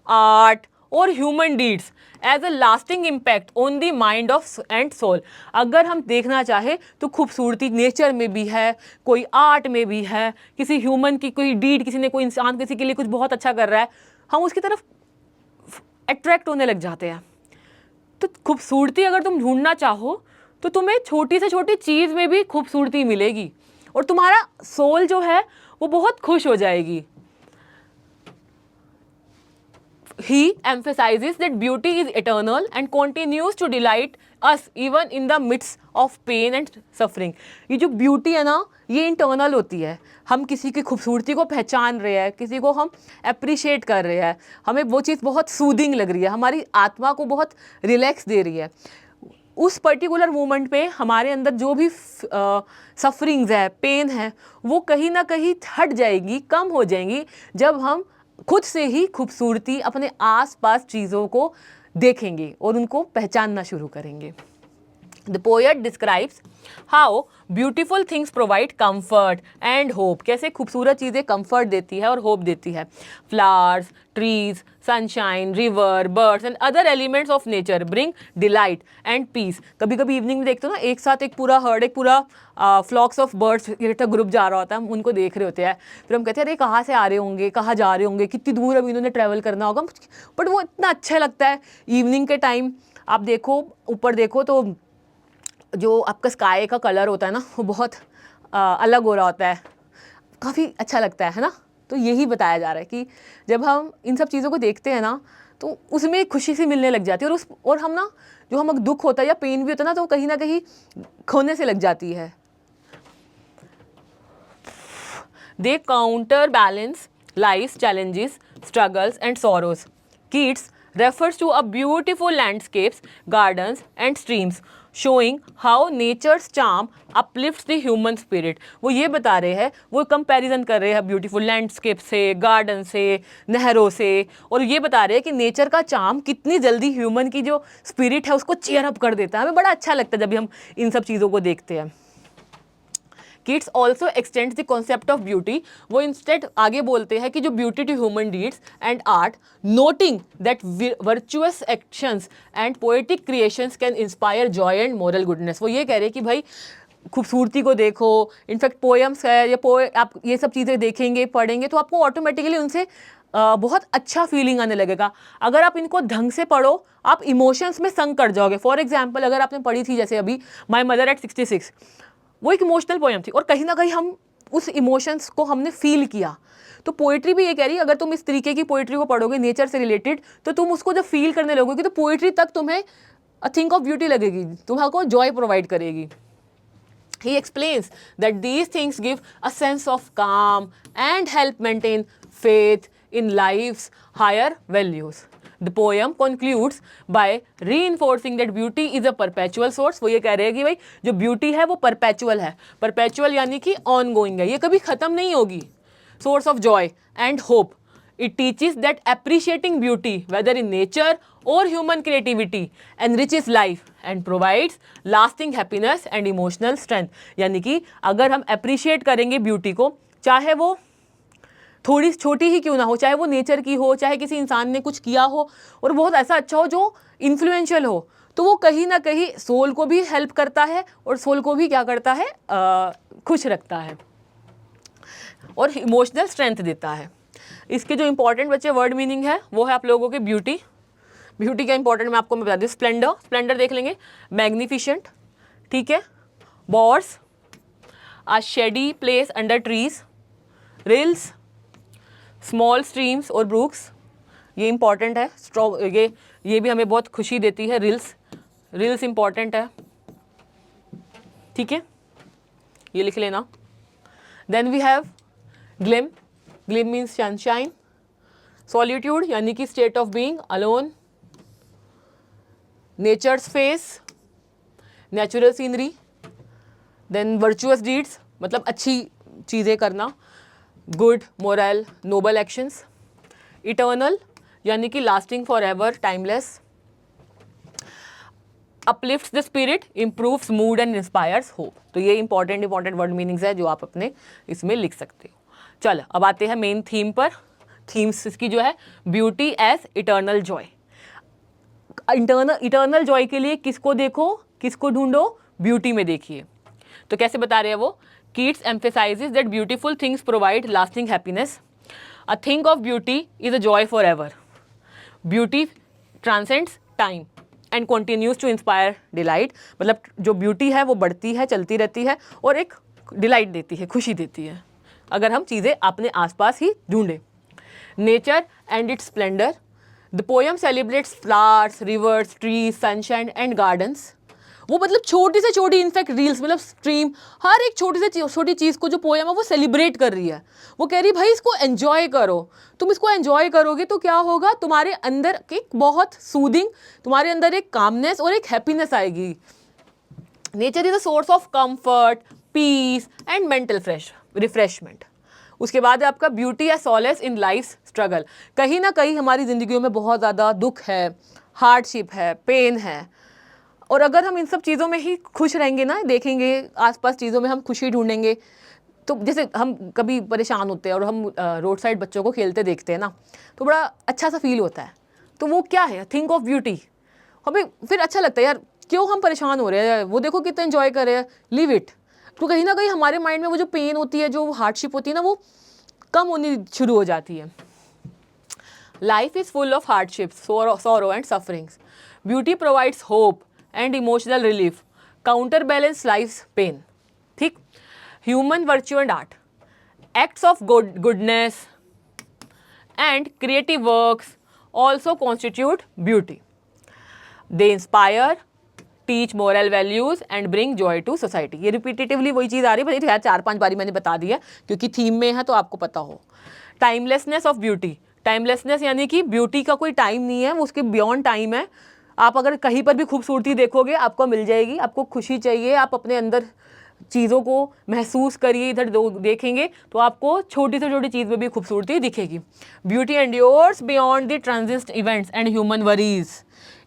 Speaker 1: art और human deeds as a lasting impact on the mind of and soul. अगर हम देखना चाहे तो खूबसूरती नेचर में भी है, कोई आर्ट में भी है, किसी ह्यूमन की कोई डीड, किसी ने, कोई इंसान किसी के लिए कुछ बहुत अच्छा कर रहा है, हम उसकी तरफ अट्रैक्ट होने लग जाते हैं। तो खूबसूरती अगर तुम ढूंढना चाहो तो तुम्हें छोटी से छोटी चीज़ में भी खूबसूरती मिलेगी और तुम्हारा सोल जो है वो बहुत खुश हो जाएगी। He emphasizes that beauty is eternal and continues to delight us even in the midst of pain and suffering. ये जो ब्यूटी है ना, ये इंटरनल होती है। हम किसी की खूबसूरती को पहचान रहे हैं, किसी को हम अप्रिशिएट कर रहे हैं, हमें वो चीज़ बहुत सूदिंग लग रही है, हमारी आत्मा को बहुत रिलैक्स दे रही है। उस पर्टिकुलर मोमेंट पे हमारे अंदर जो भी सफरिंग्स है, पेन है, वो कहीं ना कहीं हट जाएगी, कम हो जाएंगी जब हम खुद से ही खूबसूरती अपने आसपास चीज़ों को देखेंगे और उनको पहचानना शुरू करेंगे। The poet describes how beautiful things provide comfort and hope. कैसे खूबसूरत चीज़ें comfort देती है और hope देती है। Flowers, trees, sunshine, river, birds and other elements of nature bring delight and peace. कभी कभी इवनिंग में देखते हो ना, एक साथ एक पूरा हर्ड, एक पूरा फ्लॉक्स ऑफ बर्ड्स ग्रुप जा रहा होता है, हम उनको देख रहे होते हैं, फिर हम कहते हैं अरे कहाँ से आ रहे होंगे, कहाँ जा रहे होंगे, कितनी दूर अभी इन्होंने ट्रैवल करना होगा, बट वो इतना अच्छा लगता है इवनिंग के टाइम। आप देखो, ऊपर देखो तो जो आपका स्काई का कलर होता है ना, वो बहुत अलग हो रहा होता है, काफ़ी अच्छा लगता है ना। तो यही बताया जा रहा है कि जब हम इन सब चीज़ों को देखते हैं ना, तो उसमें खुशी सी मिलने लग जाती है, और हम ना, जो हम दुख होता है या पेन भी होता है ना, तो कहीं ना कहीं खोने से लग जाती है। They counter balance life challenges, struggles and sorrows. Keats refers to a beautiful landscapes, gardens and streams, showing how nature's charm uplifts the human spirit. वो ये बता रहे हैं, वो कंपैरिजन कर रहे हैं ब्यूटीफुल लैंडस्केप से, गार्डन से, नहरों से, और ये बता रहे हैं कि नेचर का चार्म कितनी जल्दी ह्यूमन की जो स्पिरिट है उसको चीयर अप कर देता है। हमें बड़ा अच्छा लगता है जब हम इन सब चीज़ों को देखते हैं। Keats also extend the concept of beauty. वो इंस्टेड आगे बोलते हैं कि जो beauty to human deeds and art, noting that virtuous actions and poetic creations can inspire joy and moral goodness. वो ये कह रहे हैं कि भाई खूबसूरती को देखो, इनफैक्ट पोएम्स है या आप ये सब चीज़ें देखेंगे, पढ़ेंगे, तो आपको ऑटोमेटिकली उनसे बहुत अच्छा फीलिंग आने लगेगा। अगर आप इनको ढंग से पढ़ो, आप इमोशंस में संक कर जाओगे। फॉर एग्जाम्पल, अगर आपने पढ़ी थी जैसे अभी माई मदर एट 66, वो एक इमोशनल पोएम थी और कहीं ना कहीं हम उस इमोशंस को हमने फील किया। तो पोइट्री भी ये कह रही है, अगर तुम इस तरीके की पोइट्री को पढ़ोगे नेचर से रिलेटेड, तो तुम उसको जब फील करने लगोगे तो पोइट्री तक तुम्हें अ थिंक ऑफ ब्यूटी लगेगी, तुम्हारे जॉय प्रोवाइड करेगी। He explains that these things give a sense of calm and help maintain faith in life's higher values. The poem concludes by reinforcing that beauty is a perpetual source. वो ये कह रहे हैं कि भाई जो beauty है वो perpetual है। perpetual यानी कि ongoing है, ये कभी ख़त्म नहीं होगी। source of joy and hope. It teaches that appreciating beauty, whether in nature or human creativity, enriches life and provides lasting happiness and emotional strength. यानी कि अगर हम appreciate करेंगे ब्यूटी को, चाहे वो थोड़ी छोटी ही क्यों ना हो, चाहे वो नेचर की हो, चाहे किसी इंसान ने कुछ किया हो और बहुत ऐसा अच्छा हो जो इन्फ्लुएंशियल हो, तो वो कहीं ना कहीं सोल को भी हेल्प करता है और सोल को भी क्या करता है, खुश रखता है और इमोशनल स्ट्रेंथ देता है। इसके जो इंपॉर्टेंट बच्चे वर्ड मीनिंग है वो है आप लोगों के ब्यूटी। ब्यूटी का इंपॉर्टेंट मैं आपको बता दूँ, स्प्लेंडर, स्प्लेंडर देख लेंगे, मैग्निफिशेंट, ठीक है, bowers, a shady place under trees, rills, small streams और ब्रूक्स, ये इंपॉर्टेंट है। ये भी हमें बहुत खुशी देती है। रिल्स इंपॉर्टेंट है, ठीक है, ये लिख लेना। Then we have gleam, gleam means sunshine, solitude यानी कि state of being alone, nature's face, natural scenery, then virtuous deeds मतलब अच्छी चीज़ें करना, good moral noble actions, eternal यानी कि lasting for ever timeless, uplifts the spirit, improves mood and inspires hope. तो ये इंपॉर्टेंट वर्ड मीनिंग्स है जो आप अपने इसमें लिख सकते हो। चलो अब आते हैं मेन थीम पर। थीम्स इसकी जो है beauty as eternal joy. Eternal joy के लिए किसको देखो, किसको ढूंढो, ब्यूटी में देखिए। तो कैसे बता रहे हैं वो, Keats emphasizes that beautiful things provide lasting happiness, a thing of beauty is a joy for ever, beauty transcends time and continues to inspire delight. मतलब जो ब्यूटी है वो बढ़ती है, चलती रहती है और एक डिलाइट देती है, खुशी देती है अगर हम चीज़ें अपने आसपास ही ढूंढें। Nature and it's Splendor, the poem celebrates flowers, reverse, trees, sunshine and gardens. वो मतलब छोटी से छोटी इनफैक्ट रील्स मतलब स्ट्रीम, हर एक छोटी से छोटी चीज़ को जो पोएम है वो सेलिब्रेट कर रही है। वो कह रही भाई इसको एंजॉय करो, तुम इसको एंजॉय करोगे तो क्या होगा, तुम्हारे अंदर एक बहुत सूदिंग, तुम्हारे अंदर एक कामनेस और एक हैप्पीनेस आएगी। Nature is a source of comfort, peace and mental refreshment. उसके बाद है आपका beauty as solace in life struggle. कहीं ना कहीं हमारी ज़िंदगियों में बहुत ज़्यादा दुख है, हार्डशिप है, पेन है, और अगर हम इन सब चीज़ों में ही खुश रहेंगे ना, देखेंगे आसपास चीज़ों में हम खुशी ढूंढेंगे, तो जैसे हम कभी परेशान होते हैं और हम रोड साइड बच्चों को खेलते देखते हैं ना, तो बड़ा अच्छा सा फील होता है। तो वो क्या है, थिंक ऑफ ब्यूटी। हमें फिर अच्छा लगता है यार, क्यों हम परेशान हो रहे हैं, वो देखो कितना एंजॉय कर रहे हैं, लीव इट। तो कहीं ना कहीं हमारे माइंड में वो जो पेन होती है, जो हार्डशिप होती है ना, वो कम होनी शुरू हो जाती है। Life is full of hardships, sorrow and sufferings. Beauty provides hope and emotional relief, counter balance life's pain. ठीक, human virtue and art, acts of goodness and creative works also constitute beauty. They inspire, teach moral values and bring joy to society. ये repetitively वही चीज़ आ रही है, भले 4-5 बारी मैंने बता दी है क्योंकि थीम में है तो आपको पता हो। टाइमलेसनेस ऑफ ब्यूटी, टाइमलेसनेस यानी कि ब्यूटी का कोई टाइम नहीं है, वो उसके बियॉन्ड टाइम है। आप अगर कहीं पर भी खूबसूरती देखोगे आपको मिल जाएगी। आपको खुशी चाहिए, आप अपने अंदर चीज़ों को महसूस करिए, इधर देखेंगे तो आपको छोटी से छोटी चीज़ में भी खूबसूरती दिखेगी। Beauty endures beyond the transient events and human worries,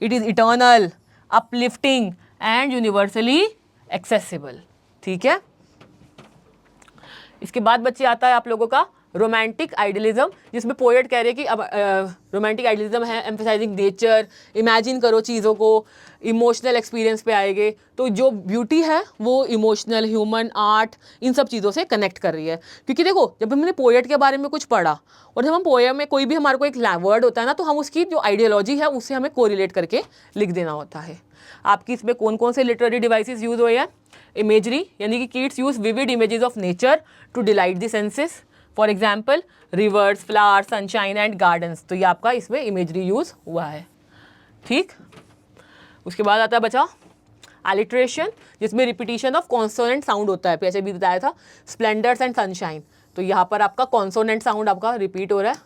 Speaker 1: it is eternal, uplifting and universally accessible. ठीक है, इसके बाद बच्चे आता है आप लोगों का रोमांटिक आइडियलिज्म, जिसमें पोएट कह रहे हैं कि अब रोमांटिक आइडियलिज्म है एम्फेसाइजिंग नेचर, इमेजिन करो चीज़ों को, इमोशनल एक्सपीरियंस पे आएंगे। तो जो ब्यूटी है वो इमोशनल, ह्यूमन, आर्ट, इन सब चीज़ों से कनेक्ट कर रही है। क्योंकि देखो जब हमने पोएट के बारे में कुछ पढ़ा और जब हम पोएम में कोई भी हमारे को एक वर्ड होता है ना, तो हम उसकी जो आइडियोलॉजी है उससे हमें कोरिलेट करके लिख देना होता है। आपकी इसमें कौन कौन से लिटरेरी डिवाइसेस यूज़ हुए हैं, इमेजरी यानी कि Keats use vivid images of nature to delight the senses, for example rivers, flower, sunshine and gardens. तो ये आपका इसमें इमेजरी यूज हुआ है। ठीक, उसके बाद आता है बचा एलिट्रेशन, जिसमें रिपीटिशन ऑफ कॉन्सोनेंट साउंड होता है, पीछे भी बताया था, स्प्लेंडर्स एंड सनशाइन। तो यहाँ पर आपका कॉन्सोनेंट साउंड आपका रिपीट हो रहा है,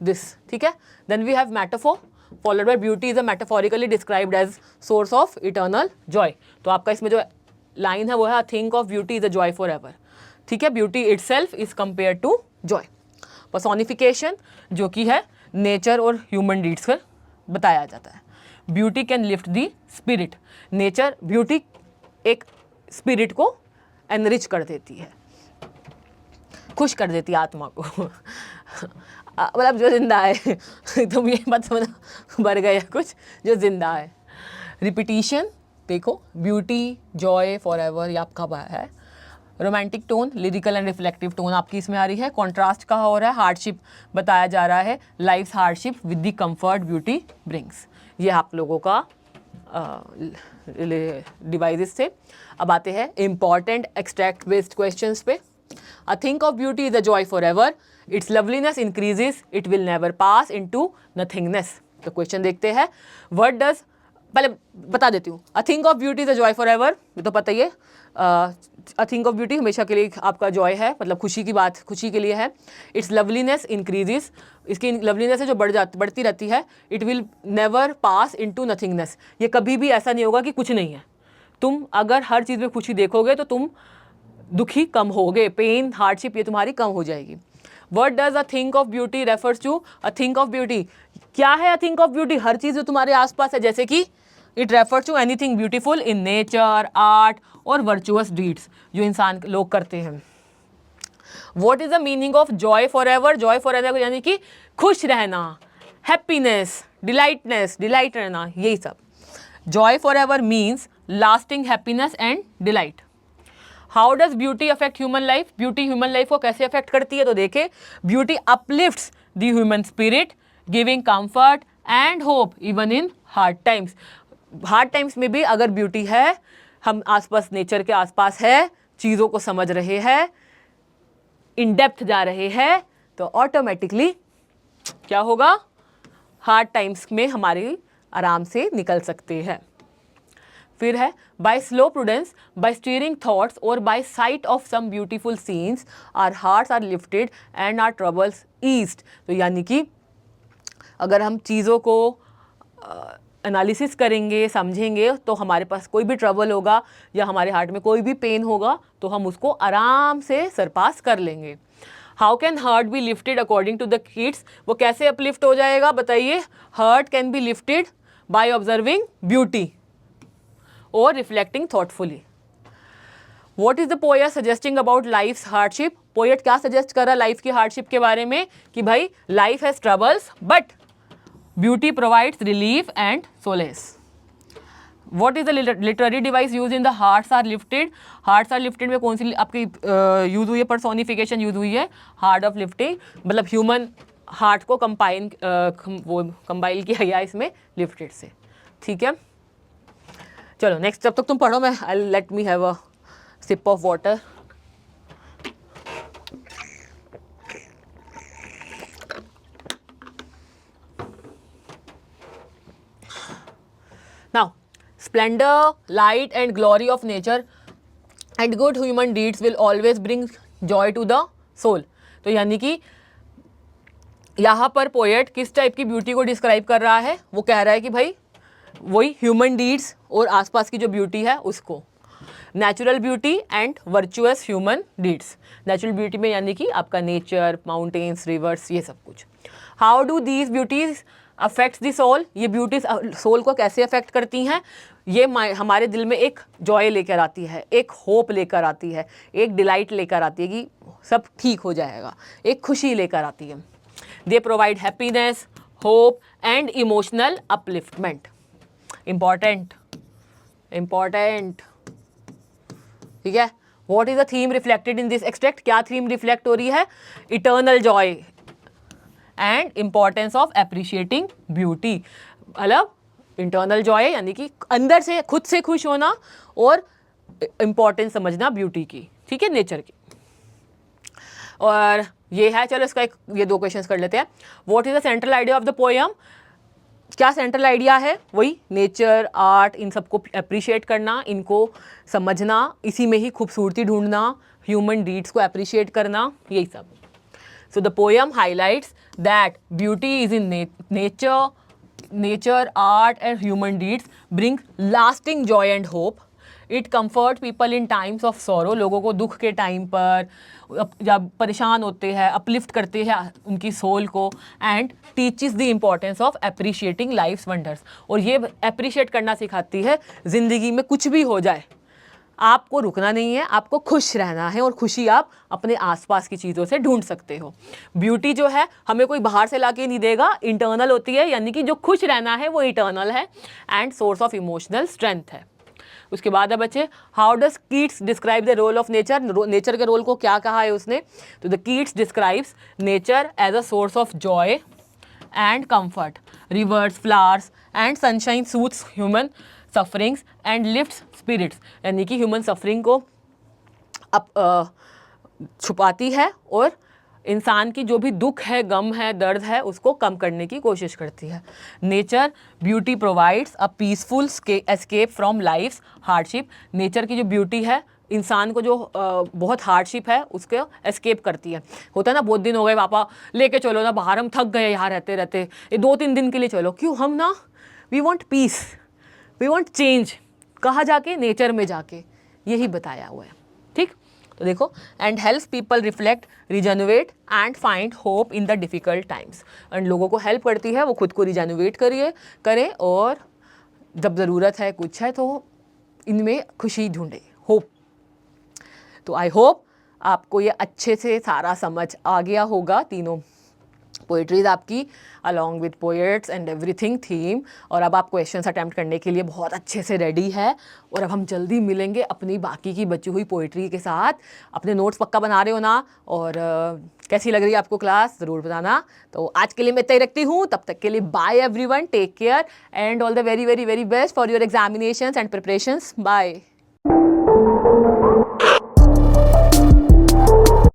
Speaker 1: दिस। ठीक है, then we have metaphor followed by beauty is a metaphorically described as source of eternal joy. तो आपका इसमें जो लाइन है वो है, think of beauty is a joy for ever. ठीक है, beauty itself is compare to joy. Personification जो कि है नेचर और ह्यूमन डीड्स का बताया जाता है। Beauty can lift the spirit, nature beauty एक स्पिरिट को एनरिच कर देती है, खुश कर देती है आत्मा को। मतलब जो जिंदा है तुम ये मत समझो मर गया कुछ, जो जिंदा है। रिपीटिशन देखो, ब्यूटी, जॉय, फॉर एवर, ये आपका है। Romantic tone, lyrical and reflective tone आपकी इसमें आ रही है। कॉन्ट्रास्ट कहा हो रहा है, हार्डशिप बताया जा रहा है, life hardship with the comfort beauty brings. ये आप लोगों का डिवाइसेस थे। अब आते हैं इंपॉर्टेंट एक्सट्रैक्ट बेस्ड क्वेश्चंस पे। A thing of beauty is a joy for ever, its loveliness increases, it will never pass into nothingness. तो क्वेश्चन देखते हैं, व्हाट डज, पहले बता देती हूँ, a thing of beauty is a joy for ever, ये तो पता ही है। अ थिंक ऑफ ब्यूटी हमेशा के लिए आपका जॉय है, मतलब खुशी की बात, खुशी के लिए है। इट्स लवलीनेस इंक्रीजेस, इसकी लवलीनेस है जो बढ़ती रहती है। It will never pass into nothingness, ये कभी भी ऐसा नहीं होगा कि कुछ नहीं है, तुम अगर हर चीज़ में खुशी देखोगे तो तुम दुखी कम होगे, पेन हार्डशिप ये तुम्हारी कम हो जाएगी। What does a think of beauty refers to? A think of beauty क्या है? A think of beauty हर चीज़ जो तुम्हारे आसपास है, जैसे कि it refers to anything beautiful in nature, art और virtuous deeds जो इंसान लोग करते हैं। What is the meaning of joy forever? Joy forever यानी कि खुश रहना, हैप्पीनेस, डिलाइट रहना, यही सब। Joy forever means lasting happiness and delight. How does beauty affect human life? Beauty human life को कैसे अफेक्ट करती है? तो देखे, beauty uplifts the human spirit, giving comfort and hope even in hard times. Hard times में भी अगर beauty है, हम आसपास नेचर के आसपास है, चीज़ों को समझ रहे हैं, इन डेप्थ जा रहे हैं, तो ऑटोमेटिकली क्या होगा? हार्ड टाइम्स में हमारी आराम से निकल सकते हैं। फिर है by slow prudence, by stirring thoughts और by sight of some beautiful scenes our hearts are lifted and our troubles eased. तो यानी कि अगर हम चीज़ों को एनालिसिस करेंगे, समझेंगे, तो हमारे पास कोई भी ट्रबल होगा या हमारे हार्ट में कोई भी पेन होगा तो हम उसको आराम से सरपास कर लेंगे। How can heart be lifted according to the Keats? वो कैसे अपलिफ्ट हो जाएगा बताइए? Heart can be lifted by observing beauty और reflecting thoughtfully. What is the poet suggesting about life hardship? Poet क्या सजेस्ट कर रहा है लाइफ की हार्डशिप के बारे में? कि भाई life has troubles but beauty provides relief and solace. What is the literary device use in the hearts are lifted? Hearts are lifted में कौन सी आपकी यूज हुई है? पर्सोनिफिकेशन यूज हुई है, हार्ट ऑफ लिफ्टिंग, मतलब ह्यूमन हार्ट को combine किया गया इसमें लिफ्टेड से। ठीक है, चलो नेक्स्ट। जब तक तुम पढ़ो मैं I let me have a sip of water. Now splendour, light and glory of nature and good human deeds will always bring joy to the soul. तो यानी कि यहाँ पर पोएट किस टाइप की ब्यूटी को डिस्क्राइब कर रहा है? वो कह रहा है कि भाई वही ह्यूमन डीड्स और आसपास की जो ब्यूटी है उसको, natural beauty and virtuous human deeds. Natural beauty में यानी कि आपका नेचर, माउंटेन्स, रिवर्स, ये सब कुछ। How do these beauties affects the soul? ये ब्यूटीज सोल को कैसे अफेक्ट करती हैं? ये हमारे दिल में एक जॉय लेकर आती है, एक होप लेकर आती है, एक डिलाइट लेकर आती है कि सब ठीक हो जाएगा, एक खुशी लेकर आती है। They provide happiness, hope and emotional upliftment. Important, ठीक है। What is the theme reflected in this extract? क्या थीम रिफ्लेक्ट हो रही है? Eternal Joy and importance of appreciating beauty. मतलब इंटरनल जॉय यानी कि अंदर से खुद से खुश होना और इम्पॉर्टेंस समझना ब्यूटी की, ठीक है, नेचर की। और ये है, चलो इसका ये दो क्वेश्चंस कर लेते हैं। What is the central idea of the poem? क्या सेंट्रल आइडिया है? वही नेचर, आर्ट, इन सबको अप्रिशिएट करना, इनको समझना, इसी में ही खूबसूरती ढूंढना, ह्यूमन डीड्स को अप्रिशिएट करना, यही सब। So the poem highlights that beauty is in nature, art and human deeds bring lasting Joy and hope. It comfort people in times of sorrow. लोगों को दुख के टाइम पर जब परेशान होते हैं, अपलिफ्ट करते हैं उनकी सोल को। And teaches the importance of appreciating life's wonders. और ये अप्रिशिएट करना सिखाती है, ज़िंदगी में कुछ भी हो जाए आपको रुकना नहीं है, आपको खुश रहना है, और खुशी आप अपने आसपास की चीज़ों से ढूंढ सकते हो। ब्यूटी जो है हमें कोई बाहर से ला के नहीं देगा, इंटरनल होती है, यानी कि जो खुश रहना है वो इंटरनल है and source of emotional strength है। उसके बाद है बच्चे, how does Keats describe the role of nature? Nature के रोल को क्या कहा है उसने? तो the Keats describes nature as a source of joy and comfort. Rivers, flowers and sunshine soothes human sufferings and lifts spirits. यानी कि human suffering को छुपाती है और इंसान की जो भी दुख है, गम है, दर्द है, उसको कम करने की कोशिश करती है। Nature beauty provides a peaceful escape from life's hardship. Nature की जो ब्यूटी है इंसान को जो बहुत हार्डशिप है उसको एस्केप करती है। होता है ना, बहुत दिन हो गए पापा लेके चलो ना बाहर, हम थक गए यहाँ रहते रहते, ये 2-3 दिन के लिए चलो। क्यों? हम ना we want peace, we want change, कहाँ जाके, नेचर में जाके, यही बताया हुआ है। ठीक, तो देखो, and help people reflect, rejuvenate and find hope in the difficult times. And लोगों को हेल्प करती है वो खुद को रिजेनोवेट करें और जब ज़रूरत है कुछ है तो इनमें खुशी ढूंढे, होप। तो आई होप आपको ये अच्छे से सारा समझ आ गया होगा, तीनों पोइट्रीज आपकी along with poets and everything theme. और अब आप क्वेश्चंस अटेम्प्ट करने के लिए बहुत अच्छे से रेडी है। और अब हम जल्दी मिलेंगे अपनी बाकी की बची हुई पोइट्री के साथ। अपने नोट्स पक्का बना रहे हो ना, और कैसी लग रही है आपको क्लास, ज़रूर बताना। तो आज के लिए मैं इतना ही रखती हूँ, तब तक के लिए bye everyone, take care and all the very very very best for your examinations and preparations. Bye.